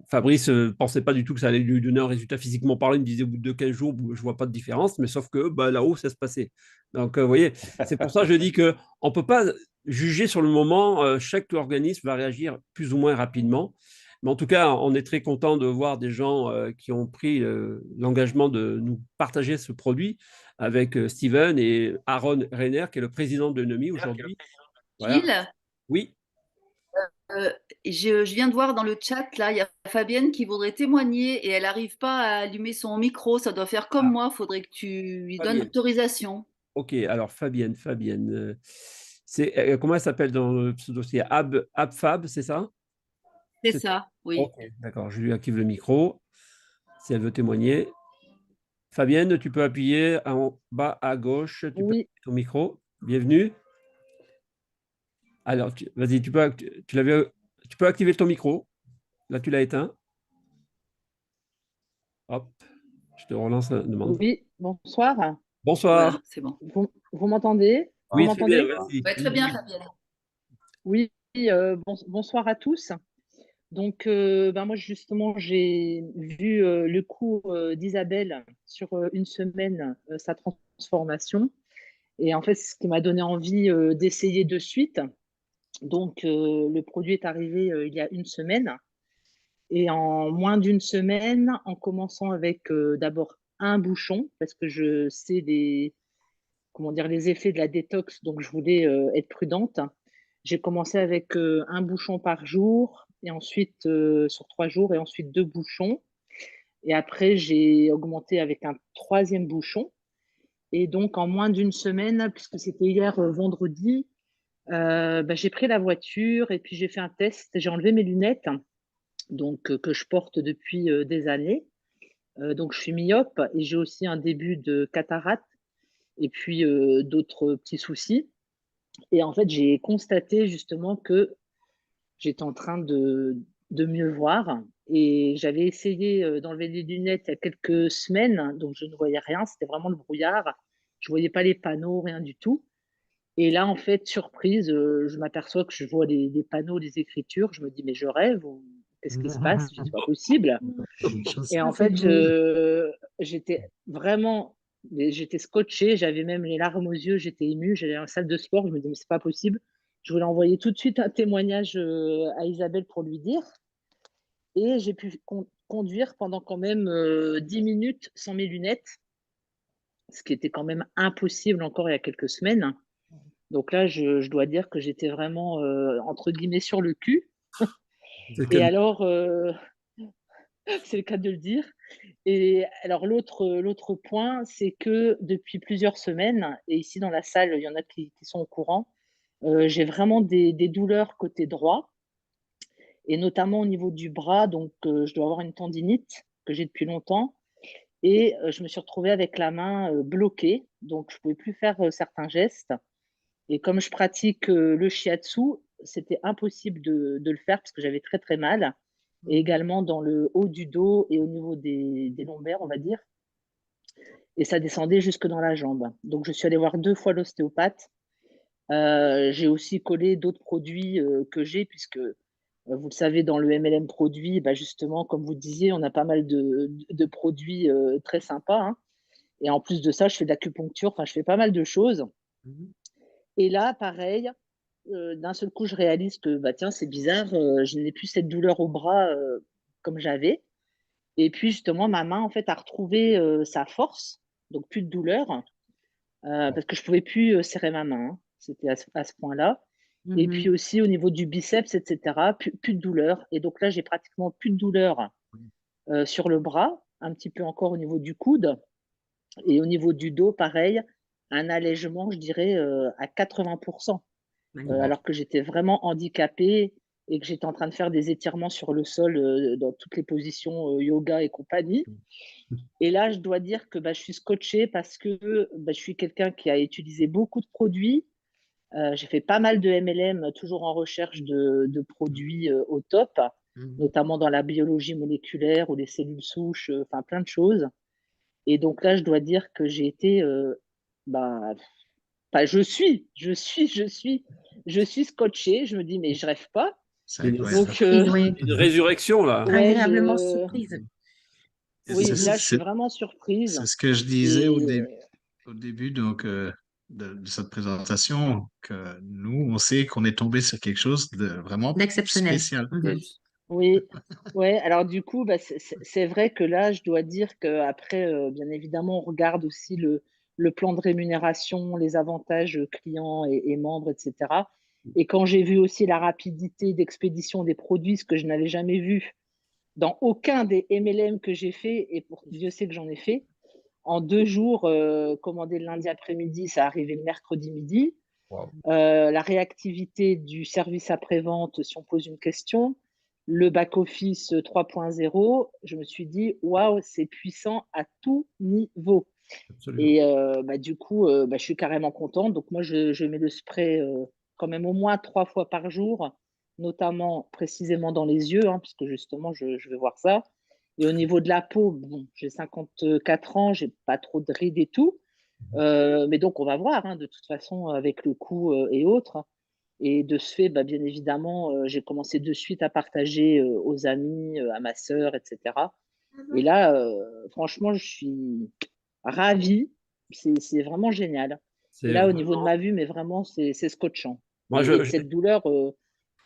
Speaker 1: Fabrice ne pensait pas du tout que ça allait lui donner un résultat physiquement parlant. Il me disait au bout de 15 jours, je ne vois pas de différence, mais sauf que bah, là-haut, ça se passait. Donc, vous voyez, c'est pour ça que je dis qu'on ne peut pas juger sur le moment. Chaque organisme va réagir plus ou moins rapidement. Mais en tout cas, on est très content de voir des gens qui ont pris l'engagement de nous partager ce produit avec Steven et Aaron Reiner, qui est le président de Nemi aujourd'hui. Voilà.
Speaker 5: Gilles,
Speaker 1: Oui,
Speaker 5: euh, je viens de voir dans le chat, là, il y a Fabienne qui voudrait témoigner et elle n'arrive pas à allumer son micro. Ça doit faire comme moi, il faudrait que tu lui donnes
Speaker 1: Fabienne.
Speaker 5: autorisation.
Speaker 1: Ok, alors Fabienne, c'est, comment elle s'appelle dans le pseudo? C'est Abfab, c'est ça?
Speaker 5: C'est ça, oui.
Speaker 1: Ok, d'accord, je lui active le micro si elle veut témoigner. Fabienne, tu peux appuyer en bas à gauche, tu peux
Speaker 7: Oui,
Speaker 1: activer ton micro. Bienvenue. Alors, vas-y, tu peux activer ton micro. Là, tu l'as éteint. Hop, je te relance la demande.
Speaker 7: oui, bonsoir.
Speaker 1: Bonsoir.
Speaker 5: Voilà, c'est bon.
Speaker 7: Vous m'entendez? Vous
Speaker 1: Oui, très bien,
Speaker 7: m'entendez?
Speaker 1: vas-y.
Speaker 5: Ouais, très bien, Fabienne.
Speaker 7: Oui, bonsoir à tous. Donc, moi, justement, j'ai vu le coup d'Isabelle sur une semaine, sa transformation. Et en fait, c'est ce qui m'a donné envie d'essayer de suite. Donc, le produit est arrivé il y a une semaine. Et en moins d'une semaine, en commençant avec d'abord un bouchon, parce que je sais comment dire, les effets de la détox, donc je voulais être prudente. J'ai commencé avec un bouchon par jour, et ensuite sur 3 jours, et ensuite 2 bouchons. Et après, j'ai augmenté avec un troisième bouchon. Et donc, en moins d'une semaine, puisque c'était hier vendredi, j'ai pris la voiture et puis j'ai fait un test. J'ai enlevé mes lunettes, donc que je porte depuis des années. Donc, je suis myope et j'ai aussi un début de cataracte et puis d'autres petits soucis. Et en fait, j'ai constaté justement que j'étais en train de mieux voir. Et j'avais essayé d'enlever les lunettes il y a quelques semaines, donc je ne voyais rien, c'était vraiment le brouillard. Je ne voyais pas les panneaux, rien du tout. Et là, en fait, surprise, je m'aperçois que je vois les panneaux, les écritures. Je me dis, mais je rêve ou qu'est-ce qui se passe? Je dis, c'est pas possible. Et en fait, j'étais scotchée, j'avais même les larmes aux yeux, j'étais émue, j'allais en salle de sport, je me disais, mais c'est pas possible. Je voulais envoyer tout de suite un témoignage à Isabelle pour lui dire. Et j'ai pu conduire pendant quand même 10 minutes sans mes lunettes, ce qui était quand même impossible encore il y a quelques semaines. Donc là, je dois dire que j'étais vraiment, entre guillemets, sur le cul. Et alors, c'est le cas de le dire. Et alors, l'autre point, c'est que depuis plusieurs semaines, et ici dans la salle, il y en a qui sont au courant, j'ai vraiment des douleurs côté droit. et notamment au niveau du bras. Donc, je dois avoir une tendinite que j'ai depuis longtemps. Et je me suis retrouvée avec la main bloquée. Donc, je ne pouvais plus faire certains gestes. Et comme je pratique le shiatsu, c'était impossible de le faire parce que j'avais très, très mal. Et également dans le haut du dos et au niveau des lombaires, on va dire. Et ça descendait jusque dans la jambe. Donc, je suis allée voir 2 fois l'ostéopathe. J'ai aussi collé d'autres produits que j'ai, puisque vous le savez, dans le MLM produit, bah justement, comme vous disiez, on a pas mal de produits très sympas, hein. Et en plus de ça, je fais de l'acupuncture, enfin, je fais pas mal de choses. Et là, pareil, d'un seul coup, je réalise que, bah, tiens, c'est bizarre, je n'ai plus cette douleur au bras comme j'avais. Et puis, justement, ma main, en fait, a retrouvé sa force, donc plus de douleur, parce que je pouvais plus serrer ma main, hein. C'était à ce point-là. Et puis aussi au niveau du biceps, etc., plus de douleur. Et donc là, j'ai pratiquement plus de douleur sur le bras, un petit peu encore au niveau du coude. Et au niveau du dos, pareil, un allègement, je dirais, à 80%. Alors que j'étais vraiment handicapée et que j'étais en train de faire des étirements sur le sol dans toutes les positions yoga et compagnie. Et là, je dois dire que bah, je suis scotchée parce que bah, je suis quelqu'un qui a utilisé beaucoup de produits. J'ai fait pas mal de MLM, toujours en recherche de produits au top, notamment dans la biologie moléculaire ou les cellules souches, enfin plein de choses. Et donc là, je dois dire que j'ai été, bah, enfin, je suis scotchée. Je me dis, mais je rêve pas.
Speaker 3: C'est
Speaker 1: Une,
Speaker 3: incroyable.
Speaker 7: Donc,
Speaker 2: Oui,
Speaker 1: une résurrection, là.
Speaker 7: ouais,
Speaker 2: agréablement surprise.
Speaker 7: oui,
Speaker 3: C'est
Speaker 7: là, je suis
Speaker 3: c'est-
Speaker 7: vraiment surprise.
Speaker 3: c'est ce que je disais
Speaker 7: Et
Speaker 3: au début donc, de cette présentation, que nous, on sait qu'on est tombé sur quelque chose de vraiment
Speaker 2: D'exceptionnel.
Speaker 3: spécial.
Speaker 7: oui, ouais. Alors du coup, bah, c'est vrai que là, je dois dire qu'après, bien évidemment, on regarde aussi le plan de rémunération, les avantages clients et membres, etc. Et quand j'ai vu aussi la rapidité d'expédition des produits, ce que je n'avais jamais vu dans aucun des MLM que j'ai fait, et pour Dieu sait que j'en ai fait, en 2 jours, commandé le lundi après-midi, ça arrivait le mercredi midi. La réactivité du service après-vente, si on pose une question, le back-office 3.0, je me suis dit, waouh, c'est puissant à tout niveau.
Speaker 1: Absolument.
Speaker 7: Et bah, du coup, bah, je suis carrément contente. Donc, moi, je mets le spray quand même au moins 3 fois par jour, notamment précisément dans les yeux, hein, puisque justement, je vais voir ça. Et au niveau de la peau, bon, j'ai 54 ans, j'ai pas trop de rides et tout. Mais donc, on va voir, hein, de toute façon, avec le coût et autres. Et de ce fait, bah, bien évidemment, j'ai commencé de suite à partager aux amis, à ma sœur, etc. Et là, franchement, je suis ravie. C'est vraiment génial. Et
Speaker 1: C'est
Speaker 7: là, au niveau de
Speaker 1: vraiment.
Speaker 7: ma vue, mais vraiment, c'est scotchant.
Speaker 1: Moi,
Speaker 7: Et cette douleur, voilà.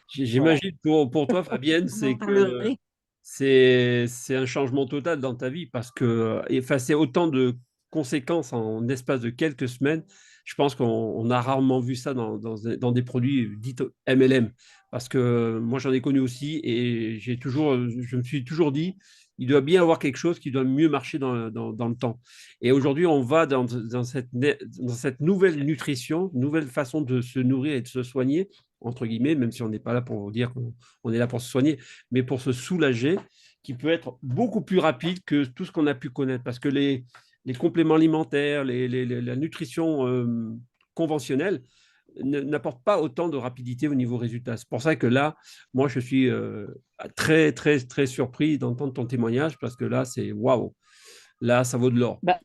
Speaker 1: j'imagine pour toi, Fabienne,
Speaker 2: On
Speaker 1: c'est
Speaker 2: en
Speaker 1: que
Speaker 2: parlerait.
Speaker 1: c'est un changement total dans ta vie parce que effacer autant de conséquences en espace de quelques semaines, je pense qu'on a rarement vu ça dans des produits dits MLM. Parce que moi, j'en ai connu aussi et je me suis toujours dit, il doit bien y avoir quelque chose qui doit mieux marcher dans le temps. Et aujourd'hui, on va dans cette nouvelle nutrition, nouvelle façon de se nourrir et de se soigner, entre guillemets, même si on n'est pas là pour dire qu'on est là pour se soigner, mais pour se soulager, qui peut être beaucoup plus rapide que tout ce qu'on a pu connaître. Parce que les compléments alimentaires, la nutrition conventionnelle n'apportent pas autant de rapidité au niveau résultat. C'est pour ça que là, moi, je suis très, très, très surpris d'entendre ton témoignage parce que là, c'est waouh. Là, ça vaut de l'or.
Speaker 7: Bah,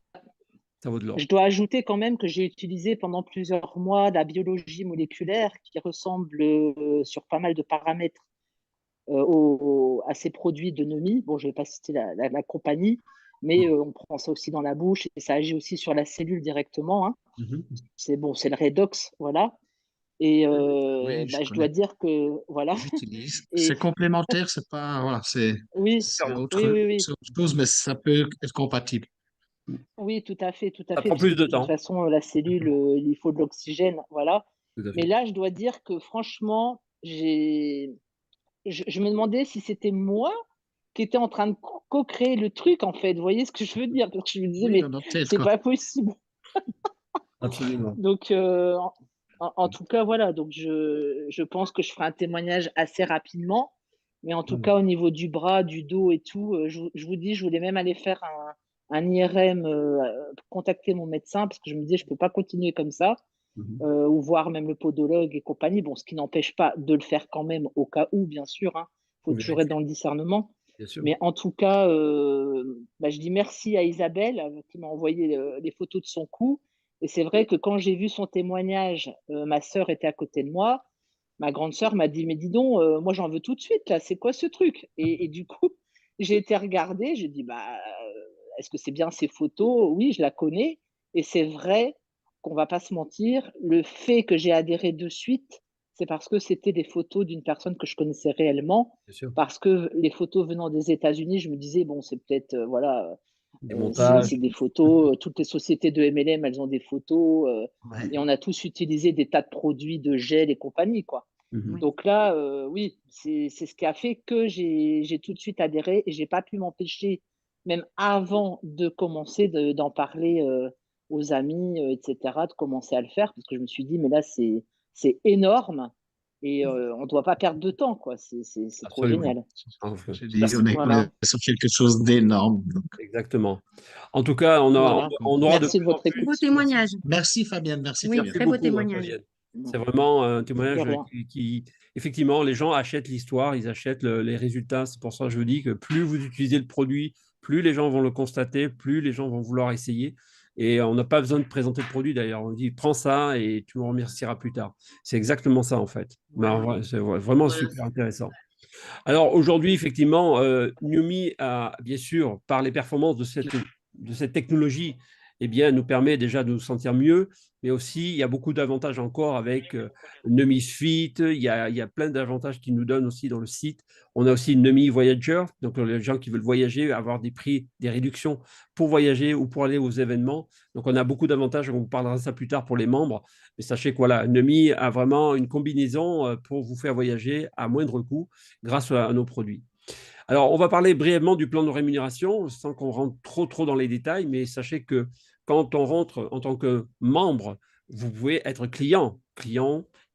Speaker 1: Ça vaut de l'or.
Speaker 7: je dois ajouter quand même que j'ai utilisé pendant plusieurs mois la biologie moléculaire qui ressemble sur pas mal de paramètres à ces produits de Nomi. Bon, je ne vais pas citer la compagnie, mais on prend ça aussi dans la bouche et ça agit aussi sur la cellule directement, hein. C'est bon, c'est le redox, voilà. Et
Speaker 3: Oui, je
Speaker 7: bah, je dois
Speaker 3: connais.
Speaker 7: dire que, voilà.
Speaker 3: J'utilise.
Speaker 7: Et
Speaker 3: C'est complémentaire, c'est pas, voilà,
Speaker 7: oui,
Speaker 3: c'est
Speaker 7: oui, oui, oui.
Speaker 3: c'est autre chose, mais ça peut être compatible.
Speaker 7: Oui, tout à fait,
Speaker 1: Ça prend
Speaker 7: puisque
Speaker 1: plus
Speaker 7: de
Speaker 1: de
Speaker 7: toute
Speaker 1: temps.
Speaker 7: façon, la cellule, il faut de l'oxygène, voilà.
Speaker 1: Tout à
Speaker 7: Mais
Speaker 1: fait.
Speaker 7: là, je dois dire que franchement, je me demandais si c'était moi qui étais en train de co-créer le truc, en fait. Vous voyez ce que je veux dire? Parce que je me disais,
Speaker 3: Oui, dans
Speaker 7: mais
Speaker 3: notre tête,
Speaker 7: c'est
Speaker 3: quoi.
Speaker 7: pas possible.
Speaker 1: Absolument.
Speaker 7: Donc, en tout cas, voilà. Donc, je pense que je ferai un témoignage assez rapidement. Mais en tout cas, au niveau du bras, du dos et tout, je vous dis, je voulais même aller faire un IRM, contacter mon médecin parce que je me disais, je ne peux pas continuer comme ça, ou voir même le podologue et compagnie. Bon, ce qui n'empêche pas de le faire quand même au cas où, bien sûr. Hein. Il faut toujours être dans le discernement.
Speaker 1: Bien sûr.
Speaker 7: Mais en tout cas, je dis merci à Isabelle qui m'a envoyé les photos de son cou. Et c'est vrai que quand j'ai vu son témoignage, ma sœur était à côté de moi. Ma grande sœur m'a dit, mais dis donc, moi j'en veux tout de suite, là, c'est quoi ce truc? Et du coup, j'ai été regarder, j'ai dit, est-ce que c'est bien ces photos? Oui, je la connais. Et c'est vrai qu'on va pas se mentir, le fait que j'ai adhéré de suite, c'est parce que c'était des photos d'une personne que je connaissais réellement.
Speaker 1: Bien sûr.
Speaker 7: Parce que les photos venant des États-Unis, je me disais, bon, c'est peut-être,
Speaker 1: Des montages.
Speaker 7: c'est des photos, toutes les sociétés de MLM, elles ont des photos,
Speaker 1: Ouais.
Speaker 7: et on a tous utilisé des tas de produits de gel et compagnie, quoi.
Speaker 1: Mhm.
Speaker 7: Donc là, oui, c'est ce qui a fait que j'ai tout de suite adhéré et j'ai pas pu m'empêcher, même avant de commencer, d'en parler aux amis, etc., de commencer à le faire parce que je me suis dit, mais là, c'est énorme et on ne doit pas perdre de temps, quoi. C'est trop
Speaker 1: Absolument.
Speaker 7: génial.
Speaker 1: Enfin,
Speaker 3: Je dis, on est
Speaker 7: Voilà.
Speaker 3: sur quelque chose d'énorme. Donc.
Speaker 1: exactement. En tout cas,
Speaker 7: Voilà.
Speaker 1: on aura de
Speaker 7: Merci de
Speaker 1: plus en
Speaker 7: votre
Speaker 1: plus.
Speaker 7: écoute.
Speaker 2: Beau témoignage.
Speaker 3: Merci Fabienne, merci
Speaker 2: Oui,
Speaker 3: Fabienne.
Speaker 2: très beau
Speaker 1: Beaucoup,
Speaker 2: témoignage.
Speaker 1: Fabienne. C'est vraiment un
Speaker 7: De
Speaker 1: témoignage
Speaker 7: rien.
Speaker 1: effectivement, les gens achètent l'histoire, ils achètent les résultats. C'est pour ça que je vous dis que plus vous utilisez le produit, plus les gens vont le constater, plus les gens vont vouloir essayer. Et on n'a pas besoin de présenter le produit d'ailleurs. On dit prends ça et tu me remercieras plus tard. C'est exactement ça en fait. Mais en vrai, c'est vraiment super intéressant. Alors aujourd'hui, effectivement, Numi a, bien sûr, par les performances de cette technologie, eh bien, nous permet déjà de nous sentir mieux, mais aussi il y a beaucoup d'avantages encore avec Numi Fit, il y a plein d'avantages qui nous donnent aussi dans le site. On a aussi Numi Voyager, donc les gens qui veulent voyager, avoir des prix, des réductions pour voyager ou pour aller aux événements. Donc on a beaucoup d'avantages, on vous parlera de ça plus tard pour les membres, mais sachez que voilà, Numi a vraiment une combinaison pour vous faire voyager à moindre coût grâce à nos produits. Alors, on va parler brièvement du plan de rémunération sans qu'on rentre trop dans les détails, mais sachez que quand on rentre en tant que membre, vous pouvez être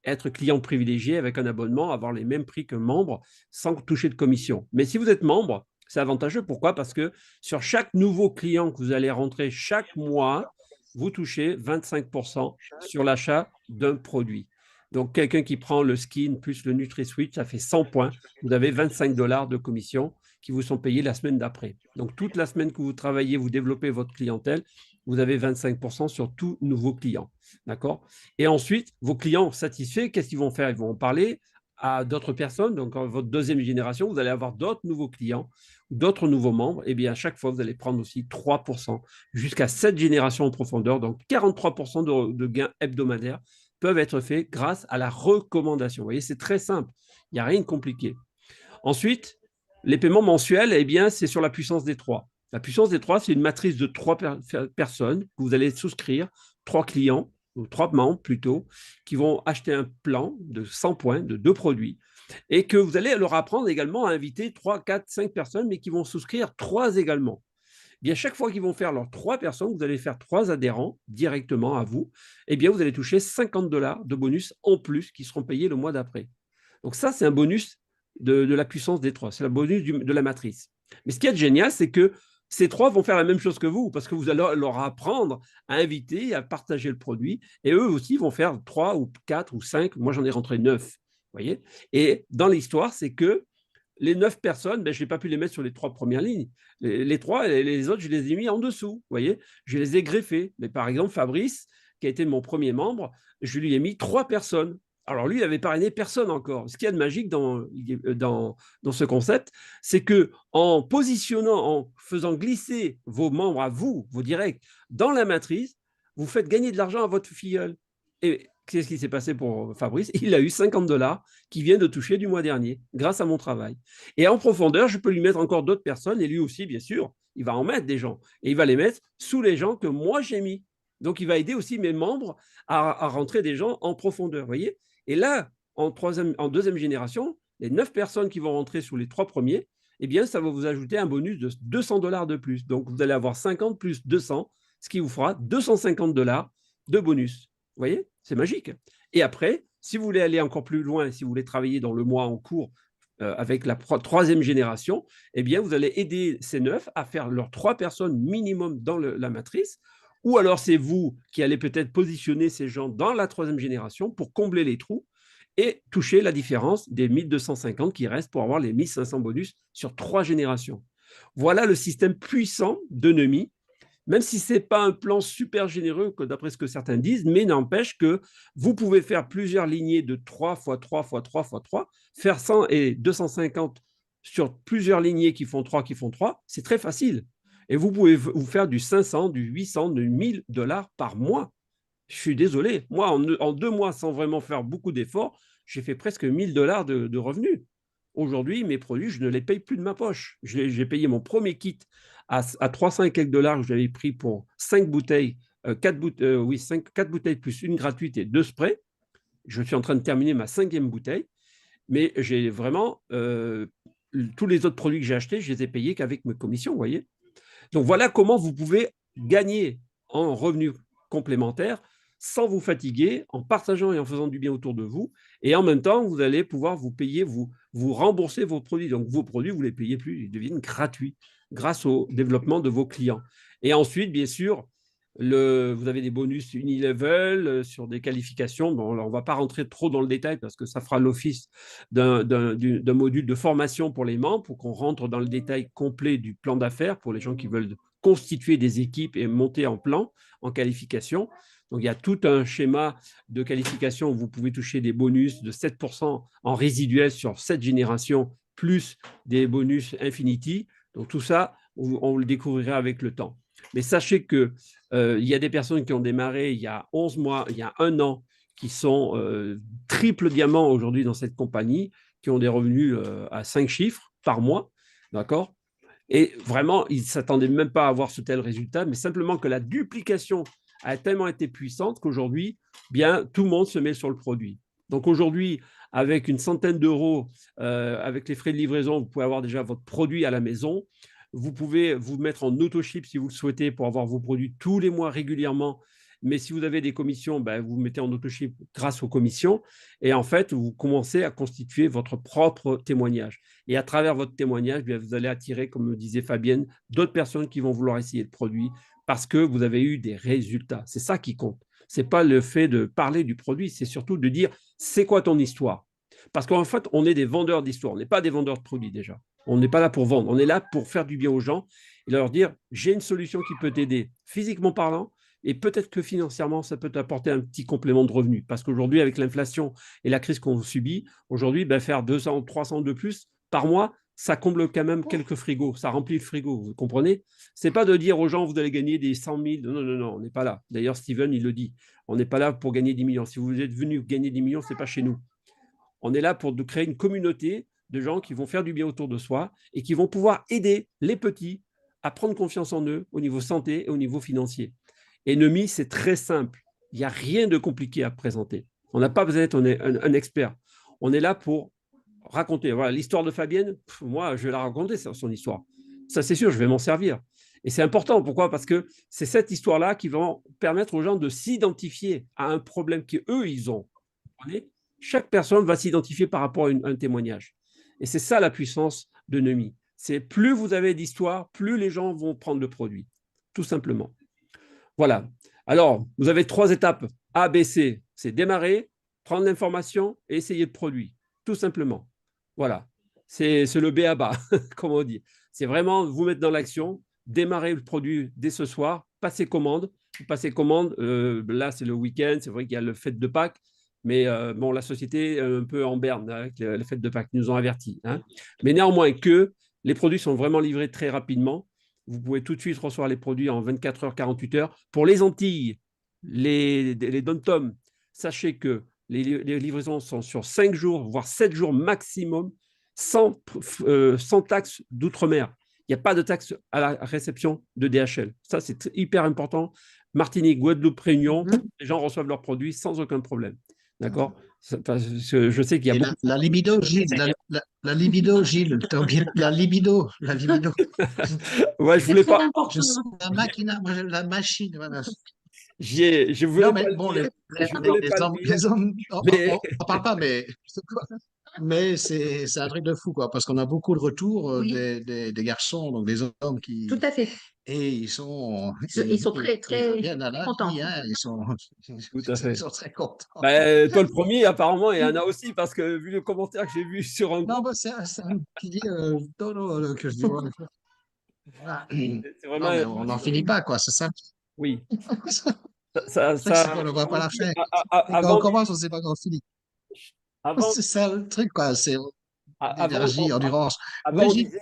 Speaker 1: être client privilégié avec un abonnement, avoir les mêmes prix que membre sans toucher de commission. Mais si vous êtes membre, c'est avantageux. Pourquoi? Parce que sur chaque nouveau client que vous allez rentrer chaque mois, vous touchez 25% sur l'achat d'un produit. Donc, quelqu'un qui prend le skin plus le NutriSwitch, ça fait 100 points. Vous avez 25 $ de commission qui vous sont payés la semaine d'après. Donc, toute la semaine que vous travaillez, vous développez votre clientèle, vous avez 25% sur tout nouveau client. D'accord? Et ensuite, vos clients satisfaits, qu'est-ce qu'ils vont faire? Ils vont en parler à d'autres personnes. Donc, en votre deuxième génération, vous allez avoir d'autres nouveaux clients, d'autres nouveaux membres. Et bien, à chaque fois, vous allez prendre aussi 3% jusqu'à 7 générations en profondeur. Donc, 43% de gains hebdomadaires peuvent être faits grâce à la recommandation. Vous voyez, c'est très simple. Il n'y a rien de compliqué. Ensuite, les paiements mensuels, eh bien, c'est sur la puissance des 3. La puissance des 3, c'est une matrice de 3 personnes que vous allez souscrire, 3 clients, ou 3 membres plutôt, qui vont acheter un plan de 100 points de 2 produits et que vous allez leur apprendre également à inviter 3, 4, 5 personnes, mais qui vont souscrire 3 également. Bien, chaque fois qu'ils vont faire leurs 3 personnes, vous allez faire 3 adhérents directement à vous, eh bien, vous allez toucher 50 $ de bonus en plus qui seront payés le mois d'après. Donc ça, c'est un bonus de la puissance des 3, c'est le bonus de la matrice. Mais ce qui est génial, c'est que ces 3 vont faire la même chose que vous, parce que vous allez leur apprendre à inviter, à partager le produit, et eux aussi vont faire 3 ou 4 ou 5, moi j'en ai rentré 9, vous voyez. Et dans l'histoire, c'est que les 9 personnes, je n'ai pas pu les mettre sur les 3 premières lignes. Les 3 et les autres, je les ai mis en dessous. Vous voyez, je les ai greffés. Mais par exemple, Fabrice, qui a été mon premier membre, je lui ai mis 3 personnes. Alors lui, il n'avait parrainé personne encore. Ce qu'il y a de magique dans ce concept, c'est qu'en positionnant, en faisant glisser vos membres à vous, vos directs, dans la matrice, vous faites gagner de l'argent à votre filleul. Et qu'est-ce qui s'est passé pour Fabrice? Il a eu 50 $ qui vient de toucher du mois dernier, grâce à mon travail. Et en profondeur, je peux lui mettre encore d'autres personnes, et lui aussi, bien sûr, il va en mettre des gens. Et il va les mettre sous les gens que moi, j'ai mis. Donc, il va aider aussi mes membres à rentrer des gens en profondeur, vous voyez? Et là, en deuxième génération, les 9 personnes qui vont rentrer sous les 3 premiers, eh bien, ça va vous ajouter un bonus de 200 $ de plus. Donc, vous allez avoir 50 plus 200, ce qui vous fera 250 $ de bonus. Vous voyez, c'est magique. Et après, si vous voulez aller encore plus loin, si vous voulez travailler dans le mois en cours, avec la troisième génération, eh bien, vous allez aider ces neufs à faire leurs 3 personnes minimum dans la matrice, ou alors c'est vous qui allez peut-être positionner ces gens dans la troisième génération pour combler les trous et toucher la différence des 1250 qui restent pour avoir les 1500 bonus sur 3 générations. Voilà le système puissant de Nemi, même si ce n'est pas un plan super généreux, d'après ce que certains disent, mais n'empêche que vous pouvez faire plusieurs lignées de 3 x 3 x 3 x 3, faire 100 et 250 sur plusieurs lignées qui font 3, c'est très facile. Et vous pouvez vous faire du 500, du 800, du 1000 $ par mois. Je suis désolé, moi, en 2 mois, sans vraiment faire beaucoup d'efforts, j'ai fait presque 1000 $ de revenus. Aujourd'hui, mes produits, je ne les paye plus de ma poche. J'ai payé mon premier kit à 300 et quelques dollars que j'avais pris pour 5 bouteilles, 4 bouteilles plus une gratuite et 2 sprays. Je suis en train de terminer ma 5e bouteille, mais j'ai vraiment tous les autres produits que j'ai achetés, je les ai payés qu'avec mes commissions, vous voyez. Donc voilà comment vous pouvez gagner en revenus complémentaires sans vous fatiguer, en partageant et en faisant du bien autour de vous. Et en même temps, vous allez pouvoir vous payer, vous rembourser vos produits. Donc vos produits, vous ne les payez plus, ils deviennent gratuits grâce au développement de vos clients. Et ensuite, bien sûr, vous avez des bonus unilevel sur des qualifications. Bon, alors on ne va pas rentrer trop dans le détail parce que ça fera l'office d'un module de formation pour les membres, pour qu'on rentre dans le détail complet du plan d'affaires pour les gens qui veulent constituer des équipes et monter en plan, en qualification. Donc, il y a tout un schéma de qualification où vous pouvez toucher des bonus de 7% en résiduel sur 7 générations, plus des bonus Infinity. Donc, tout ça, on le découvrira avec le temps. Mais sachez qu'il y a des personnes qui ont démarré il y a 11 mois, il y a 1 an, qui sont triple diamant aujourd'hui dans cette compagnie, qui ont des revenus à 5 chiffres par mois, d'accord? Et vraiment, ils ne s'attendaient même pas à avoir ce tel résultat, mais simplement que la duplication a tellement été puissante qu'aujourd'hui, bien, tout le monde se met sur le produit. Donc aujourd'hui, avec une centaine d'euros, avec les frais de livraison, vous pouvez avoir déjà votre produit à la maison. Vous pouvez vous mettre en auto-ship si vous le souhaitez pour avoir vos produits tous les mois régulièrement. Mais si vous avez des commissions, ben, vous vous mettez en auto-ship grâce aux commissions. Et en fait, vous commencez à constituer votre propre témoignage. Et à travers votre témoignage, bien, vous allez attirer, comme le disait Fabienne, d'autres personnes qui vont vouloir essayer le produit parce que vous avez eu des résultats. C'est ça qui compte. Ce n'est pas le fait de parler du produit, c'est surtout de dire c'est quoi ton histoire. Parce qu'en fait, on est des vendeurs d'histoire, on n'est pas des vendeurs de produits déjà. On n'est pas là pour vendre, on est là pour faire du bien aux gens et leur dire j'ai une solution qui peut t'aider physiquement parlant et peut-être que financièrement, ça peut t'apporter un petit complément de revenu. Parce qu'aujourd'hui, avec l'inflation et la crise qu'on subit, aujourd'hui, ben, faire 200 ou 300 de plus par mois, ça comble quand même quelques frigos, ça remplit le frigo, vous comprenez? Ce n'est pas de dire aux gens, vous allez gagner des 100 000, non, non, non, on n'est pas là. D'ailleurs, Steven, il le dit, on n'est pas là pour gagner 10 millions. Si vous êtes venu gagner 10 millions, ce n'est pas chez nous. On est là pour créer une communauté de gens qui vont faire du bien autour de soi et qui vont pouvoir aider les petits à prendre confiance en eux au niveau santé et au niveau financier. Et Nemi, c'est très simple. Il n'y a rien de compliqué à présenter. On n'a pas besoin d'être un expert. On est là pour raconter. Voilà, l'histoire de Fabienne, moi, je vais la raconter, son histoire. Ça, c'est sûr, je vais m'en servir. Et c'est important. Pourquoi? Parce que c'est cette histoire-là qui va permettre aux gens de s'identifier à un problème qu'eux, ils ont. Chaque personne va s'identifier par rapport à un témoignage. Et c'est ça la puissance de Nemi. C'est plus vous avez d'histoire, plus les gens vont prendre le produit. Tout simplement. Voilà. Alors, vous avez 3 étapes. A, B, C. C'est démarrer, prendre l'information et essayer le produit. Tout simplement. Voilà. C'est le B à bas, comme on dit. C'est vraiment vous mettre dans l'action, démarrer le produit dès ce soir, passer commande. Vous passez commande. Là, c'est le week-end. C'est vrai qu'il y a le fête de Pâques. Mais bon, la société est un peu en berne avec les fêtes de Pâques. Ils nous ont avertis. Hein. Mais néanmoins que les produits sont vraiment livrés très rapidement. Vous pouvez tout de suite recevoir les produits en 24 heures, 48 heures. Pour les Antilles, les dom-toms, sachez que les livraisons sont sur 5 jours, voire 7 jours maximum, sans taxe d'outre-mer. Il n'y a pas de taxe à la réception de DHL. Ça, c'est hyper important. Martinique, Guadeloupe, Réunion, les gens reçoivent leurs produits sans aucun problème. D'accord? Je sais qu'il y a beaucoup...
Speaker 3: La libido, Gilles, la libido, Gilles, la libido.
Speaker 1: Ouais, je voulais pas...
Speaker 3: Je sais, la machine, la machine, voilà.
Speaker 1: Je voulais
Speaker 3: Non, mais
Speaker 1: pas
Speaker 3: bon,
Speaker 1: le dire. Je voulais pas le dire.
Speaker 3: les hommes, on ne parle pas, mais Mais c'est un truc de fou, quoi, parce qu'on a beaucoup de retours
Speaker 2: Oui,
Speaker 3: des garçons, donc des hommes
Speaker 2: tout
Speaker 3: qui.
Speaker 2: à fait.
Speaker 3: Et ils sont,
Speaker 2: Ils sont
Speaker 3: ils,
Speaker 2: très,
Speaker 3: ils
Speaker 2: très
Speaker 3: reviennent à la
Speaker 2: contents.
Speaker 3: vie, hein,
Speaker 1: Tout à
Speaker 3: ils
Speaker 1: fait.
Speaker 3: sont très contents.
Speaker 1: Ben, toi, le premier, apparemment, et Anna aussi, parce que vu le commentaire que j'ai vu sur un
Speaker 3: Non,
Speaker 1: groupe,
Speaker 3: bah, c'est un qui dit non, non, que je dis, ouais, voilà.
Speaker 1: c'est vraiment.
Speaker 3: Non, mais on n'en finit pas, quoi, c'est ça.
Speaker 1: Oui.
Speaker 3: Le truc, c'est qu'on ne voit pas la fin. Et quand on
Speaker 1: Avant,
Speaker 3: commence, on ne sait pas quand on finit.
Speaker 1: avant,
Speaker 3: C'est ça le truc, quoi, c'est
Speaker 1: avant,
Speaker 3: l'énergie, endurance.
Speaker 1: avant,
Speaker 3: Oui,
Speaker 1: on disait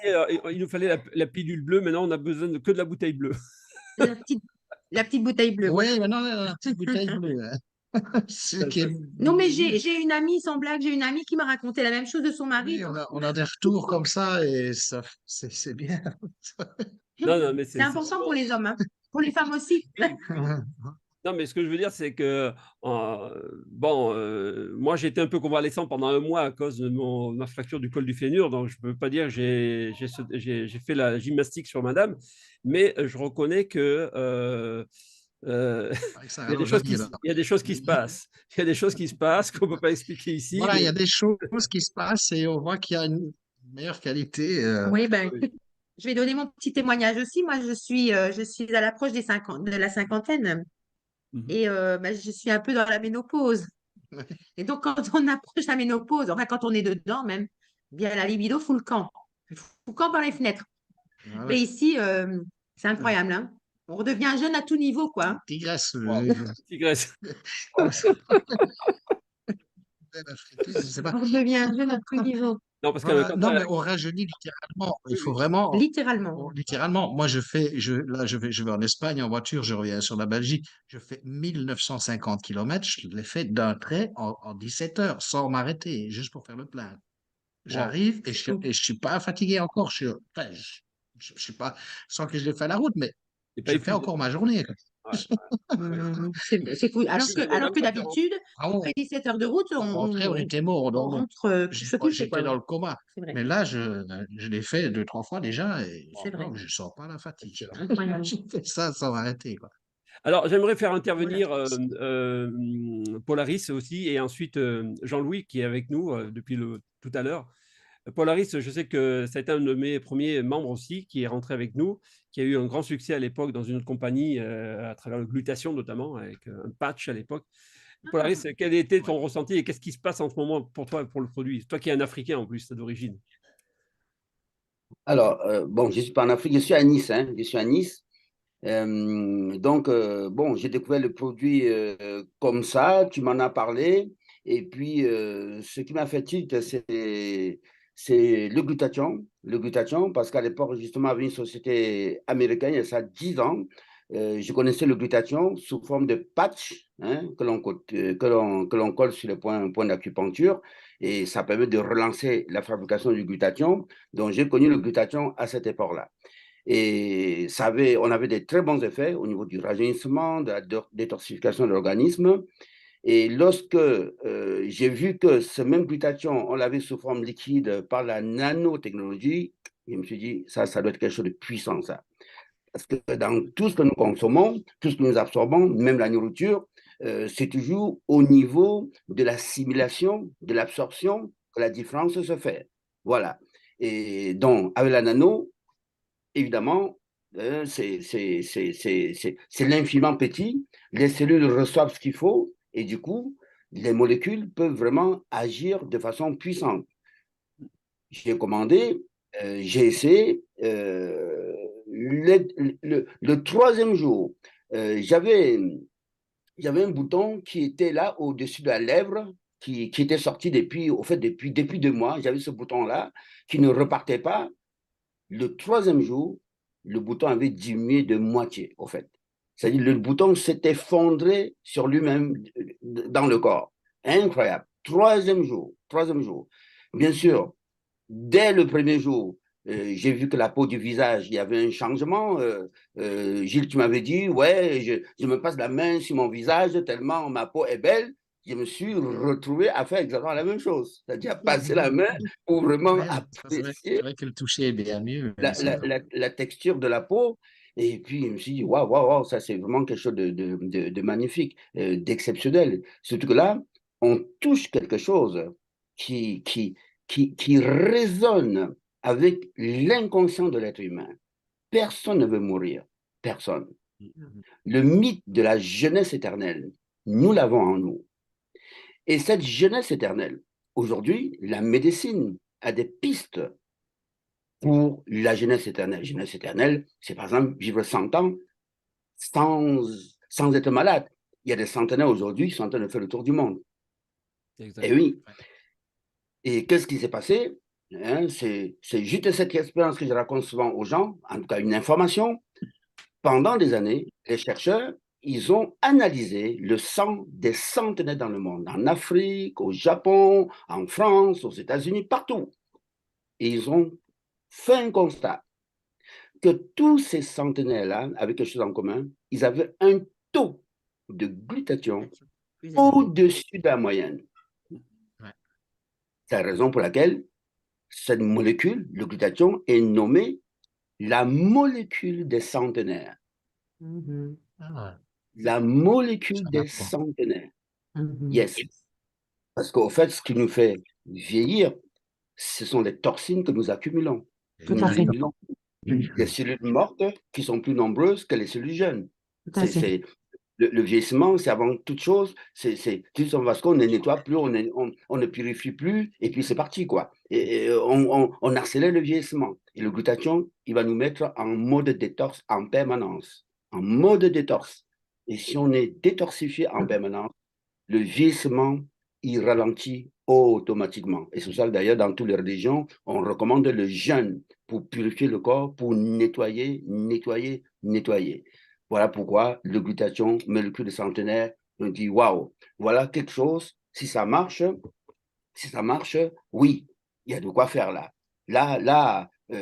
Speaker 1: il nous fallait la pilule bleue, maintenant on a besoin que de la bouteille bleue.
Speaker 2: La petite, la petite bouteille bleue, oui.
Speaker 3: oui, maintenant, la petite bouteille bleue, hein. Ce qui est.
Speaker 2: Non, mais j'ai une amie, sans blague, j'ai une amie qui m'a raconté la même chose de son mari.
Speaker 3: Oui, on a des retours comme ça et ça, c'est bien.
Speaker 1: Non, non, mais
Speaker 2: C'est important pour les hommes, hein. Pour les femmes aussi.
Speaker 1: Non, mais ce que je veux dire, c'est que, bon, moi, j'ai été un peu convalescent pendant un mois à cause de ma fracture du col du fémur, donc je ne peux pas dire que j'ai fait la gymnastique sur madame, mais je reconnais que
Speaker 3: Ça
Speaker 1: il y a des
Speaker 3: va
Speaker 1: choses
Speaker 3: revenir, là.
Speaker 1: il y a des choses qui se passent. Il y a des choses qui se passent qu'on ne peut pas expliquer ici,
Speaker 3: Voilà, il y
Speaker 1: mais
Speaker 3: a des choses qui se passent et on voit qu'il y a une meilleure qualité.
Speaker 2: Oui, ben,
Speaker 1: oui.
Speaker 2: écoute, je vais donner mon petit témoignage aussi. Moi, je suis à l'approche de la cinquantaine
Speaker 1: Mhm.
Speaker 2: et ben, je suis un peu dans la ménopause. Et donc, quand on approche la ménopause, enfin, quand on est dedans même, bien la libido fout le camp. Fout le camp par les fenêtres.
Speaker 3: Voilà.
Speaker 2: Mais ici, c'est incroyable, hein. On redevient jeune à tout niveau, quoi, hein.
Speaker 3: Tigresse.
Speaker 1: Wow. Tigresse.
Speaker 3: Je sais pas.
Speaker 2: On redevient jeune à tout niveau,
Speaker 1: Non, parce que
Speaker 3: Voilà.
Speaker 1: quand
Speaker 3: Non, mais on rajeunit littéralement. Il
Speaker 1: oui,
Speaker 3: faut
Speaker 1: oui.
Speaker 3: vraiment.
Speaker 2: littéralement.
Speaker 3: Littéralement, moi là je vais en Espagne en voiture, je reviens sur la Belgique, je fais 1950 kilomètres, je l'ai fait d'un trait en 17 heures, sans m'arrêter, juste pour faire le plein.
Speaker 1: Wow.
Speaker 3: J'arrive et je suis pas fatigué encore, enfin, je suis pas, sans que je l'ai fait à la route, mais
Speaker 1: C'est pas
Speaker 3: je fais
Speaker 1: épuisé.
Speaker 3: encore ma journée, quoi.
Speaker 2: C'est cool. Alors que
Speaker 1: Madame,
Speaker 2: d'habitude,
Speaker 3: Ah bon,
Speaker 2: après 17 heures de route,
Speaker 3: au contraire, on était mort,
Speaker 2: on
Speaker 3: donc
Speaker 2: rentre se coucher,
Speaker 3: j'étais
Speaker 2: quoi.
Speaker 3: dans
Speaker 2: Oui,
Speaker 3: le coma.
Speaker 2: c'est vrai.
Speaker 3: Mais là, je l'ai fait 2, 3 fois déjà et
Speaker 2: C'est vrai.
Speaker 3: non, je sens pas la fatigue.
Speaker 1: excellent.
Speaker 2: Incroyable.
Speaker 3: J'ai fait ça sans m'arrêter, quoi.
Speaker 1: Alors, j'aimerais faire
Speaker 2: Voilà.
Speaker 1: intervenir Polaris aussi, et ensuite Jean-Louis qui est avec nous depuis tout à l'heure. Polaris, je sais que ça a été un de mes premiers membres aussi qui est rentré avec nous, qui a eu un grand succès à l'époque dans une autre compagnie, à travers le glutation notamment, avec un patch à l'époque. Polaris, quel était ton ressenti et qu'est-ce qui se passe en ce moment pour toi pour le produit? Toi qui es un Africain en plus d'origine.
Speaker 6: Alors, bon, je suis pas en Afrique, je suis à Nice, hein, je suis à Nice. Donc, bon, j'ai découvert le produit comme ça, tu m'en as parlé. Et puis, ce qui m'a fait tilt, c'est le glutathion. Le glutathion, parce qu'à l'époque, justement, avec une société américaine, il y a ça 10 ans, je connaissais le glutathion sous forme de patch, hein, que l'on colle sur les points d'acupuncture. Et ça permet de relancer la fabrication du glutathion. Donc, j'ai connu le glutathion à cette époque-là. Et on avait des très bons effets au niveau du rajeunissement, de la détoxification de l'organisme. Et lorsque j'ai vu que ce même glutathion, on l'avait sous forme liquide par la nanotechnologie, je me suis dit, ça doit être quelque chose de puissant, ça. Parce que dans tout ce que nous consommons, tout ce que nous absorbons, même la nourriture, c'est toujours au niveau de l'assimilation, de l'absorption que la différence se fait. Voilà. Et donc, avec la nano, évidemment, c'est l'infiniment petit. Les cellules reçoivent ce qu'il faut et du coup, les molécules peuvent vraiment agir de façon puissante. J'ai commandé, j'ai essayé. Le troisième jour, j'avais un bouton qui était là au-dessus de la lèvre, qui était sorti depuis 2 mois. J'avais ce bouton-là qui ne repartait pas. Le troisième jour, le bouton avait diminué de moitié, au fait. C'est-à-dire le bouton s'est effondré sur lui-même dans le corps. Incroyable. Troisième jour. Bien sûr, dès le premier jour, j'ai vu que la peau du visage, il y avait un changement. Gilles, tu m'avais dit, ouais, je me passe la main sur mon visage tellement ma peau est belle. Je me suis retrouvé à faire exactement la même chose. C'est-à-dire à passer la main pour vraiment
Speaker 3: Ouais, c'est
Speaker 6: apprécier
Speaker 3: vrai que le toucher est bien mieux.
Speaker 6: la texture de la peau. Et puis, je me suis dit, waouh, waouh, waouh, ça, c'est vraiment quelque chose de magnifique, d'exceptionnel. Surtout que là, on touche quelque chose qui résonne avec l'inconscient de l'être humain. Personne ne veut mourir. Personne. Le mythe de la jeunesse éternelle, nous l'avons en nous. Et cette jeunesse éternelle, aujourd'hui, la médecine a des pistes pour la jeunesse éternelle. Jeunesse éternelle, c'est par exemple vivre 100 ans sans être malade. Il y a des centenaires aujourd'hui qui sont en train de faire le tour du monde.
Speaker 1: Exactement.
Speaker 6: Et oui. Et qu'est-ce qui s'est passé? C'est juste cette expérience que je raconte souvent aux gens, en tout cas une information. Pendant des années, les chercheurs, ils ont analysé le sang des centenaires dans le monde, en Afrique, au Japon, en France, aux États-Unis, partout. Et ils ont fait un constat que tous ces centenaires-là avaient quelque chose en commun. Ils avaient un taux de glutathion au-dessus de la moyenne. C'est la raison pour laquelle cette molécule, le glutathion, est nommée la molécule des centenaires. La molécule des centenaires. Yes. Parce qu'au fait, ce qui nous fait vieillir, ce sont les toxines que nous accumulons.
Speaker 2: Tout à fait.
Speaker 6: Les cellules mortes qui sont plus nombreuses que les cellules jeunes. Le vieillissement, c'est avant toute chose, parce qu'on ne nettoie plus, on ne purifie plus, et puis c'est parti, quoi. Et on accélère le vieillissement. Et le glutathion, il va nous mettre en mode détox en permanence. En mode détox. Et si on est détoxifié en permanence, le vieillissement, il ralentit automatiquement. Et c'est pour ça que d'ailleurs, dans toutes les religions, on recommande le jeûne pour purifier le corps, pour nettoyer. Voilà pourquoi le glutathion, molécule de centenaire, on dit waouh, voilà quelque chose, si ça marche, oui, il y a de quoi faire là. Là, tout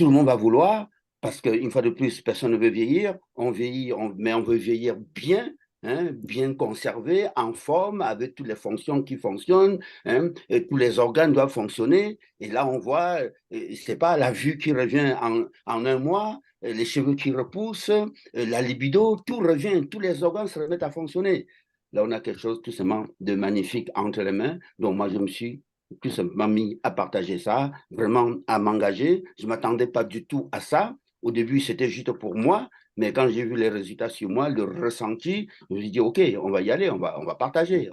Speaker 6: le monde va vouloir, parce qu'une fois de plus, personne ne veut vieillir, on vieillit, mais on veut vieillir bien, bien conservé, en forme, avec toutes les fonctions qui fonctionnent, et tous les organes doivent fonctionner. Et là, on voit, c'est pas la vue qui revient en un mois, les cheveux qui repoussent, la libido, tout revient, tous les organes se remettent à fonctionner. Là, on a quelque chose tout simplement de magnifique entre les mains. Donc, moi, je me suis tout simplement mis à partager ça, vraiment à m'engager. Je ne m'attendais pas du tout à ça. Au début, c'était juste pour moi. Mais quand j'ai vu les résultats sur moi, le ressenti, je me suis dit, OK, on va y aller, on va partager.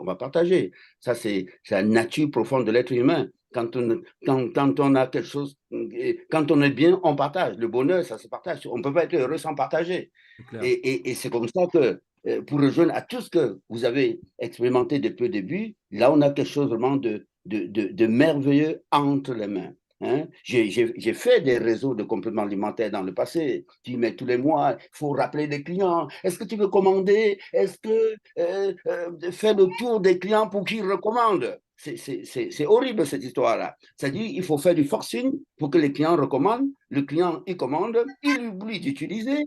Speaker 6: Ça, c'est la nature profonde de l'être humain. Quand on a quelque chose, quand on est bien, on partage. Le bonheur, ça se partage. On ne peut pas être heureux sans partager. Et c'est comme ça que, pour rejoindre à tout ce que vous avez expérimenté depuis le début, là, on a quelque chose vraiment de merveilleux entre les mains. J'ai fait des réseaux de compléments alimentaires dans le passé. Tu mets tous les mois, il faut rappeler des clients. Est-ce que tu veux commander? Est-ce que faire le tour des clients pour qu'ils recommandent? C'est horrible cette histoire-là. C'est-à-dire il faut faire du forcing pour que les clients recommandent. Le client, il commande, il oublie d'utiliser.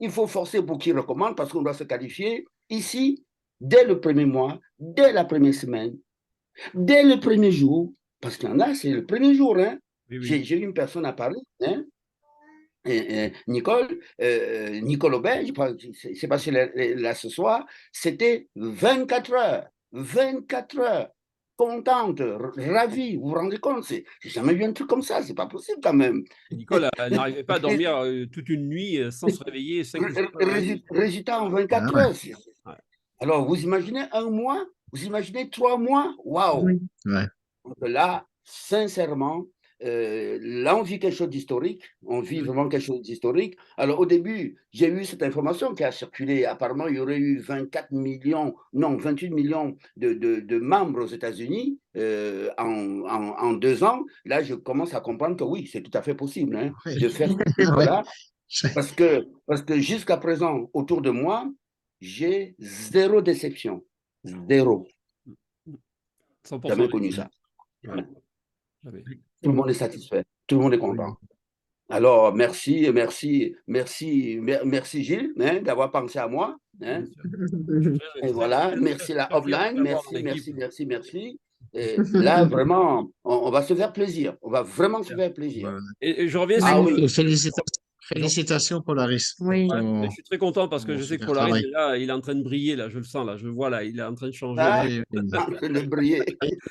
Speaker 6: Il faut forcer pour qu'il recommande parce qu'on doit se qualifier. Ici, dès le premier mois, dès la première semaine, dès le premier jour, parce qu'il y en a, c'est le premier jour. Oui. J'ai eu une personne à parler, Nicole Aubin, je ne sais pas si elle est là ce soir, c'était 24 heures. 24 heures. Contente, ravie, vous vous rendez compte, j'ai jamais vu un truc comme ça, c'est pas possible quand même.
Speaker 1: Nicole n'arrivait pas à dormir toute une nuit sans se réveiller.
Speaker 6: Résultat en 24 heures. Ouais. Alors, vous imaginez un mois, vous imaginez 3 mois, waouh.
Speaker 3: Oui. Ouais.
Speaker 6: Donc là, sincèrement, là, on vit quelque chose d'historique. On vit vraiment quelque chose d'historique. Alors, au début, j'ai eu cette information qui a circulé. Apparemment, il y aurait eu 28 millions de membres aux États-Unis en 2 ans. Là, je commence à comprendre que oui, c'est tout à fait possible de faire voilà. Parce que jusqu'à présent, autour de moi, j'ai 0 déception. 0. Jamais connu ça. Ouais. Tout le monde est satisfait, tout le monde est content. Alors, merci Gilles d'avoir pensé à moi. Et voilà, merci la Hotline, merci. Et là, vraiment, on va se faire plaisir. On va vraiment se faire plaisir.
Speaker 1: Et je reviens sur...
Speaker 3: Félicitations. Félicitations, Polaris.
Speaker 2: Oui.
Speaker 1: Ouais, je suis très content parce que
Speaker 3: ton
Speaker 1: je sais que
Speaker 3: super
Speaker 1: Polaris,
Speaker 3: travail.
Speaker 1: là, il est en train de briller, là, je le sens, là, je le vois, là, il est en train de changer.
Speaker 6: Ah,
Speaker 3: Oui, oui.
Speaker 6: en train de briller.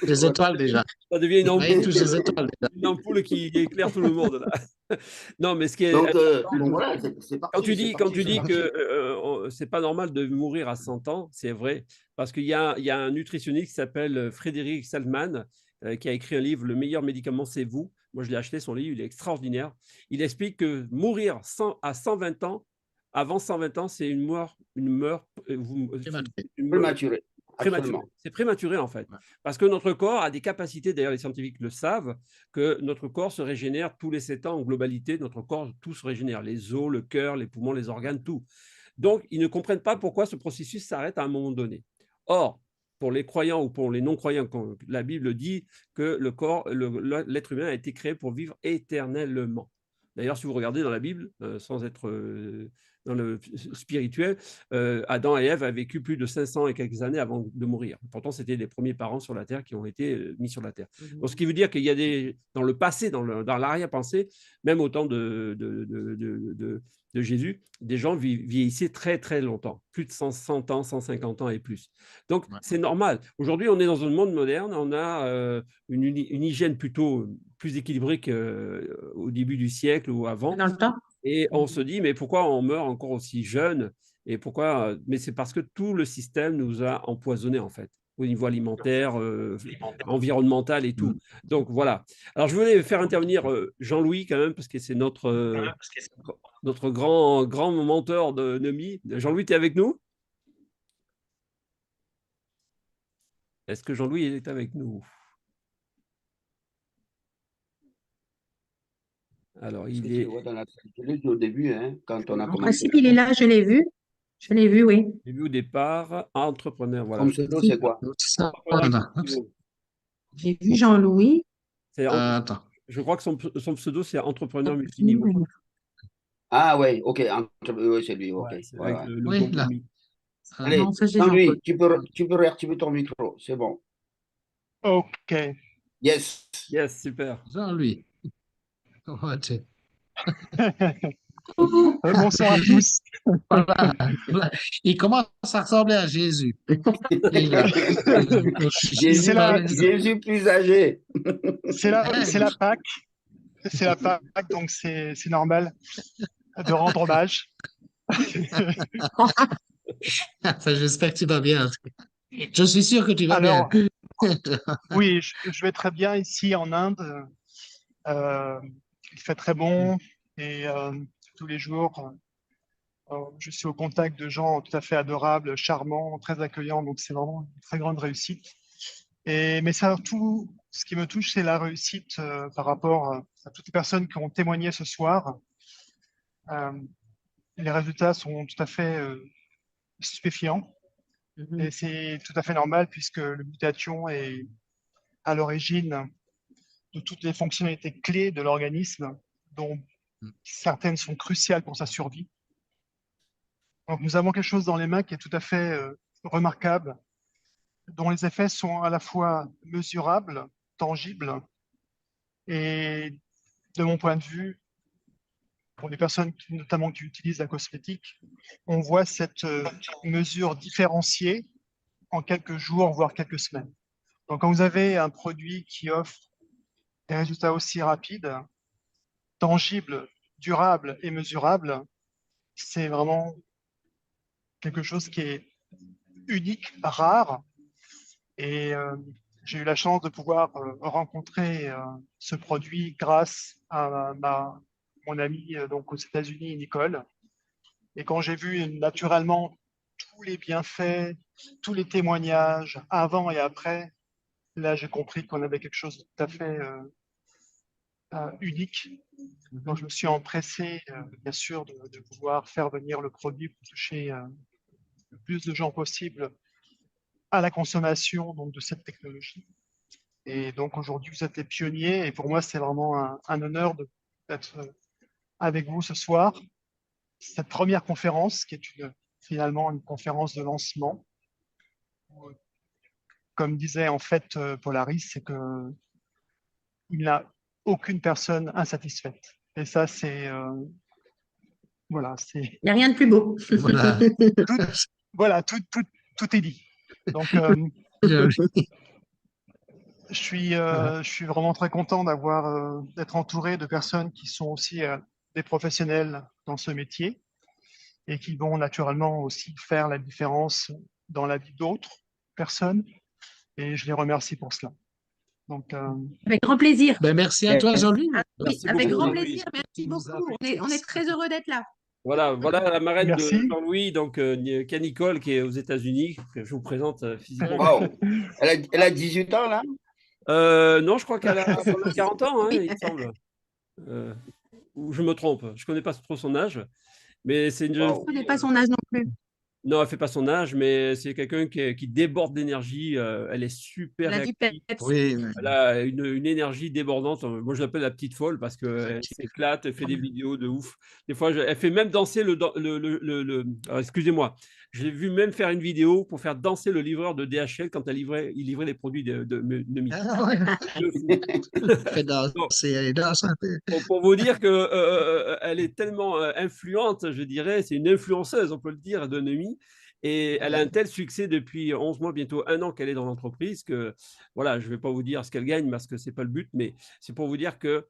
Speaker 3: Les étoiles déjà.
Speaker 1: Ça devient une
Speaker 3: Là, il
Speaker 1: ampoule,
Speaker 3: touche les étoiles déjà.
Speaker 1: une ampoule qui éclaire tout le monde, là. Non, mais ce qui est
Speaker 6: Donc,
Speaker 1: important,
Speaker 6: bon, voilà, c'est
Speaker 1: quand tu
Speaker 6: parti, c'est
Speaker 1: dis, quand
Speaker 6: parti,
Speaker 1: tu
Speaker 6: c'est
Speaker 1: dis
Speaker 6: parti.
Speaker 1: que c'est pas normal de mourir à 100 ans, c'est vrai, parce qu'il y a un nutritionniste qui s'appelle Frédéric Salman, qui a écrit un livre, Le meilleur médicament, c'est vous. Moi, je l'ai acheté, son livre, il est extraordinaire. Il explique que mourir à 120 ans, avant 120 ans, c'est une
Speaker 6: Prématuré,
Speaker 1: prématuré.
Speaker 6: absolument.
Speaker 1: C'est prématuré en fait.
Speaker 3: Ouais.
Speaker 1: Parce que notre corps a des capacités, d'ailleurs les scientifiques le savent, que notre corps se régénère tous les 7 ans en globalité. Notre corps, tout se régénère. Les os, le cœur, les poumons, les organes, tout. Donc, ils ne comprennent pas pourquoi ce processus s'arrête à un moment donné. Or, pour les croyants ou pour les non-croyants, la Bible dit que le corps, l'être humain a été créé pour vivre éternellement. D'ailleurs, si vous regardez dans la Bible, sans être dans le spirituel, Adam et Ève avaient vécu plus de 500 et quelques années avant de mourir. Pourtant, c'était les premiers parents sur la terre qui ont été mis sur la terre. Donc, ce qui veut dire qu'il y a dans le passé, dans l'arrière-pensée, même au temps de Jésus, des gens vieillissaient très, très longtemps, plus de 100 ans, 150 ans et plus. Donc, c'est normal. Aujourd'hui, on est dans un monde moderne, on a une hygiène plutôt plus équilibrée qu'au début du siècle ou avant.
Speaker 2: Dans le temps.
Speaker 1: Et on se dit, mais pourquoi on meurt encore aussi jeune? Et pourquoi? Mais c'est parce que tout le système nous a empoisonnés, en fait, au niveau alimentaire, environnemental et tout. Donc, voilà. Alors, je voulais faire intervenir Jean-Louis quand même, parce que c'est notre grand mentor de Nomi. Jean-Louis, tu es avec nous? Est-ce que Jean-Louis est avec nous? Alors,
Speaker 6: Est-ce que
Speaker 1: il
Speaker 6: tu
Speaker 1: est
Speaker 6: le vois dans la salle? Je l'ai dit au début, hein, quand on a
Speaker 2: En
Speaker 6: commencé.
Speaker 2: principe, il est là, je l'ai vu. Je l'ai vu, oui.
Speaker 1: vu au départ, entrepreneur. Voilà.
Speaker 6: Comme pseudo, c'est quoi?
Speaker 2: J'ai vu Jean-Louis.
Speaker 3: Attends.
Speaker 1: Je crois que son pseudo, c'est entrepreneur multiniveau.
Speaker 6: Ah ouais, ok, oui, c'est lui, ok.
Speaker 1: Ouais, c'est
Speaker 6: Ouais,
Speaker 1: avec
Speaker 6: ouais.
Speaker 1: le
Speaker 3: Oui,
Speaker 1: logo
Speaker 3: là.
Speaker 1: Nomi.
Speaker 6: Allez,
Speaker 2: Non, ça, j'ai
Speaker 6: Jean-Louis,
Speaker 2: Jean-Paul.
Speaker 6: tu peux réactiver ton micro, c'est bon.
Speaker 8: Ok.
Speaker 6: Yes.
Speaker 1: Yes, super.
Speaker 3: Jean-Louis. Comment vas-tu?
Speaker 8: Bonsoir à tous.
Speaker 3: Voilà. Il commence à ressembler à Jésus. Déjà.
Speaker 6: Jésus, Jésus plus âgé.
Speaker 8: C'est la Pâque. C'est la Pâque, donc c'est normal de rendre hommage.
Speaker 3: Enfin, j'espère que tu vas bien. Je suis sûr que tu vas
Speaker 8: Alors,
Speaker 3: bien.
Speaker 8: oui, je vais très bien ici en Inde. Euh, il fait très bon et tous les jours, je suis au contact de gens tout à fait adorables, charmants, très accueillants. Donc, c'est vraiment une très grande réussite. Mais surtout, ce qui me touche, c'est la réussite par rapport à toutes les personnes qui ont témoigné ce soir. Les résultats sont tout à fait stupéfiants. Et c'est tout à fait normal puisque le glutathion est à l'origine de toutes les fonctionnalités clés de l'organisme, dont certaines sont cruciales pour sa survie. Donc nous avons quelque chose dans les mains qui est tout à fait remarquable, dont les effets sont à la fois mesurables, tangibles, et de mon point de vue, pour les personnes notamment qui utilisent la cosmétique, on voit cette mesure différenciée en quelques jours, voire quelques semaines. Donc quand vous avez un produit qui offre des résultats aussi rapides, tangibles, durables et mesurables, c'est vraiment quelque chose qui est unique, rare. Et j'ai eu la chance de pouvoir rencontrer ce produit grâce à mon ami donc aux États-Unis, Nicole. Et quand j'ai vu naturellement tous les bienfaits, tous les témoignages avant et après, là j'ai compris qu'on avait quelque chose de tout à fait unique. Donc je me suis empressé, bien sûr, de pouvoir faire venir le produit pour toucher le plus de gens possible à la consommation donc, de cette technologie. Et donc aujourd'hui, vous êtes les pionniers et pour moi, c'est vraiment un honneur d'être avec vous ce soir. Cette première conférence, qui est finalement une conférence de lancement, comme disait en fait Polaris, c'est que il n'a aucune personne insatisfaite. Et ça, c'est Voilà, c'est
Speaker 2: Il n'y a rien de plus beau.
Speaker 3: Voilà.
Speaker 8: voilà, tout est dit. Donc, je suis vraiment très content d'être entouré de personnes qui sont aussi des professionnels dans ce métier et qui vont naturellement aussi faire la différence dans la vie d'autres personnes. Et je les remercie pour cela. Donc,
Speaker 2: Avec grand plaisir.
Speaker 3: Ben, merci à toi, Jean-Louis.
Speaker 2: Ah oui,
Speaker 1: Merci
Speaker 2: avec
Speaker 1: beaucoup,
Speaker 2: grand
Speaker 1: Jean-Louis.
Speaker 2: plaisir. Merci
Speaker 3: Tu nous as
Speaker 2: beaucoup. On est très heureux d'être là.
Speaker 1: Voilà, voilà la marraine de
Speaker 8: merci.
Speaker 1: Jean-Louis, donc qui est Nicole, qui est aux États-Unis, que je vous présente physiquement.
Speaker 6: Waouh. Elle a 18 ans, là?
Speaker 1: Non, je crois qu'elle a 40 ans, hein, il me semble. Ou je me trompe, je ne connais pas trop son âge, mais c'est une jeune
Speaker 6: Waouh.
Speaker 2: Je ne connais pas son âge non plus.
Speaker 1: Non, elle ne fait pas son âge, mais c'est quelqu'un qui déborde d'énergie. Elle est super
Speaker 2: Elle a du
Speaker 1: réactive.
Speaker 2: peps.
Speaker 3: Oui, oui.
Speaker 1: Elle a une énergie débordante. Moi, je l'appelle la petite folle parce qu'elle s'éclate, elle fait des vidéos de ouf. Des fois, elle fait même danser alors, excusez-moi, je l'ai vu même faire une vidéo pour faire danser le livreur de DHL quand il livrait les produits de Mimi.
Speaker 3: Ah ouais.
Speaker 1: Le fou.
Speaker 3: Fait danser, elle danse un peu.
Speaker 1: Pour vous dire que elle est tellement influente, je dirais, c'est une influenceuse, on peut le dire, de Noémie. Et elle a un tel succès depuis 11 mois, bientôt 1 an qu'elle est dans l'entreprise que, voilà, je ne vais pas vous dire ce qu'elle gagne parce que ce n'est pas le but, mais c'est pour vous dire que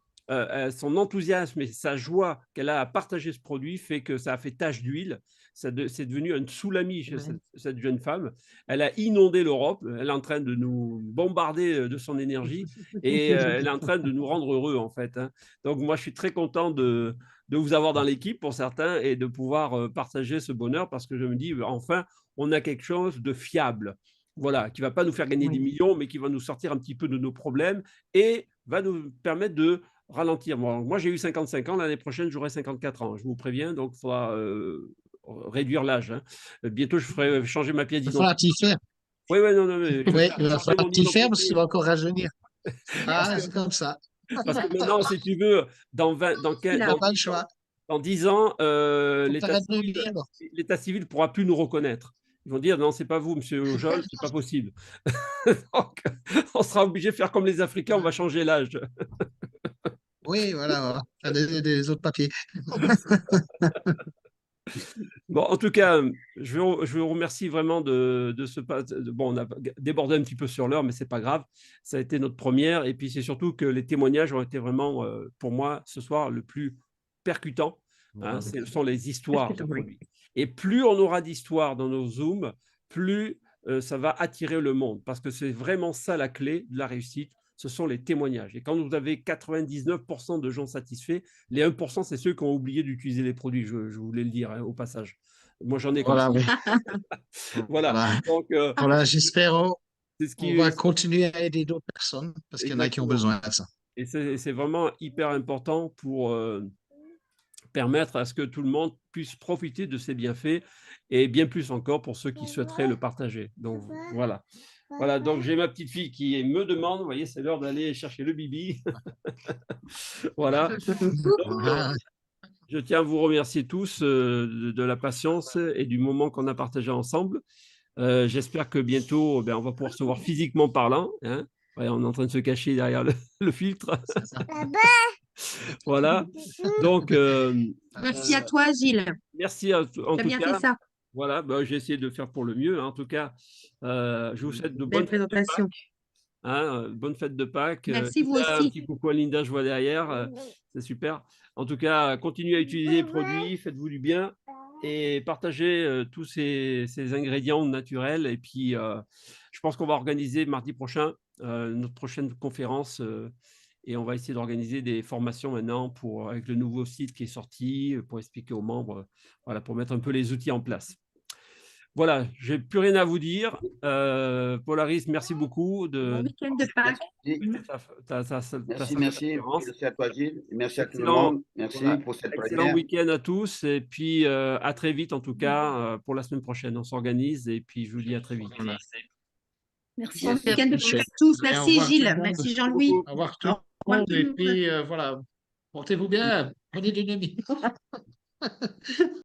Speaker 1: son enthousiasme et sa joie qu'elle a à partager ce produit fait que ça a fait tache d'huile. C'est devenu un tsunami chez cette jeune femme. Elle a inondé l'Europe. Elle est en train de nous bombarder de son énergie et elle est en train de nous rendre heureux, en fait. Hein. Donc, moi, je suis très content de vous avoir dans l'équipe pour certains et de pouvoir partager ce bonheur parce que je me dis, enfin, on a quelque chose de fiable. Voilà, qui ne va pas nous faire gagner des millions, mais qui va nous sortir un petit peu de nos problèmes et va nous permettre de ralentir. Moi, j'ai eu 55 ans, l'année prochaine, j'aurai 54 ans. Je vous préviens, donc il faudra réduire l'âge. Hein. Bientôt, je ferai changer ma pièce
Speaker 3: Il va falloir
Speaker 1: d'identité.
Speaker 3: t'y faire.
Speaker 1: Oui, non, mais
Speaker 3: Oui, il va
Speaker 1: changer
Speaker 3: falloir
Speaker 1: mon
Speaker 3: t'y faire parce
Speaker 1: identité.
Speaker 3: qu'il va encore rajeunir. Ah,
Speaker 1: que-
Speaker 3: c'est comme ça.
Speaker 1: Parce que maintenant, si tu veux, dans 20, dans 15,
Speaker 2: Il a
Speaker 3: T'as
Speaker 1: dans
Speaker 3: pas le
Speaker 1: 10 ans,
Speaker 3: choix.
Speaker 1: dans 10 ans,
Speaker 3: Faut que
Speaker 1: l'état
Speaker 3: t'arrêtes de
Speaker 1: civil
Speaker 3: vivre.
Speaker 1: ne pourra plus nous reconnaître. Ils vont dire non, c'est pas vous, monsieur Ojol, c'est pas possible. Donc, on sera obligé de faire comme les Africains, on va changer l'âge.
Speaker 3: Oui, voilà. Faire des autres papiers.
Speaker 1: Bon, en tout cas, je vous remercie vraiment de ce pas. Bon, on a débordé un petit peu sur l'heure, mais c'est pas grave. Ça a été notre première. Et puis, c'est surtout que les témoignages ont été vraiment, pour moi, ce soir, le plus percutant. Hein, ce sont les histoires de produits. Et plus on aura d'histoires dans nos Zooms, plus ça va attirer le monde. Parce que c'est vraiment ça la clé de la réussite. Ce sont les témoignages. Et quand vous avez 99% de gens satisfaits, les 1%, c'est ceux qui ont oublié d'utiliser les produits. Je voulais le dire hein, au passage. Moi, j'en ai comme
Speaker 3: Voilà,
Speaker 1: ça.
Speaker 3: oui.
Speaker 1: Voilà. Donc,
Speaker 3: Voilà, j'espère
Speaker 1: c'est ce
Speaker 3: qu'on
Speaker 1: qui
Speaker 3: va continuer à aider d'autres personnes parce qu'il y en a qui ont besoin de ça.
Speaker 1: Et c'est vraiment hyper important pour permettre à ce que tout le monde puisse profiter de ces bienfaits et bien plus encore pour ceux qui souhaiteraient le partager. Donc, voilà. Voilà, donc j'ai ma petite fille qui me demande, vous voyez, c'est l'heure d'aller chercher le bibi. Voilà. Donc, je tiens à vous remercier tous de la patience et du moment qu'on a partagé ensemble. J'espère que bientôt, on va pouvoir se voir physiquement parlant. Hein. Ouais, on est en train de se cacher derrière le filtre. Voilà. Donc,
Speaker 2: merci à toi, Gilles.
Speaker 1: Merci en
Speaker 2: Tu
Speaker 1: tout
Speaker 2: as bien
Speaker 1: cas.
Speaker 2: fait ça.
Speaker 1: Voilà, j'ai essayé de faire pour le mieux. Hein. En tout cas, je vous souhaite de
Speaker 2: Belle
Speaker 1: bonnes fêtes de
Speaker 2: présentation.
Speaker 1: Pâques. Hein, bonne fête de Pâques.
Speaker 2: Merci, vous
Speaker 1: Linda, un
Speaker 2: aussi.
Speaker 1: petit coucou à Linda, je vois derrière. C'est super. En tout cas, continuez à utiliser les produits, faites-vous du bien et partagez tous ces ingrédients naturels. Et puis, je pense qu'on va organiser mardi prochain notre prochaine conférence et on va essayer d'organiser des formations maintenant avec le nouveau site qui est sorti pour expliquer aux membres, voilà, pour mettre un peu les outils en place. Voilà, je n'ai plus rien à vous dire. Polaris, merci beaucoup.
Speaker 2: Bon week-end de Pâques.
Speaker 6: Merci à toi, Gilles. Merci à tout le
Speaker 1: Excellent.
Speaker 6: monde. Merci
Speaker 1: Voilà.
Speaker 6: pour cette
Speaker 1: Excellent
Speaker 6: première.
Speaker 1: week-end à tous. Et puis, à très vite, en tout cas, pour la semaine prochaine. On s'organise et puis je vous dis à très vite.
Speaker 5: Merci.
Speaker 2: Bon week-end de Pâques à tous.
Speaker 3: Et au
Speaker 2: Merci,
Speaker 3: revoir,
Speaker 2: Gilles.
Speaker 3: tout le monde.
Speaker 2: Merci, Jean-Louis.
Speaker 3: Au revoir tout le monde. Et puis, voilà, portez-vous bien. Prenez du Nemi.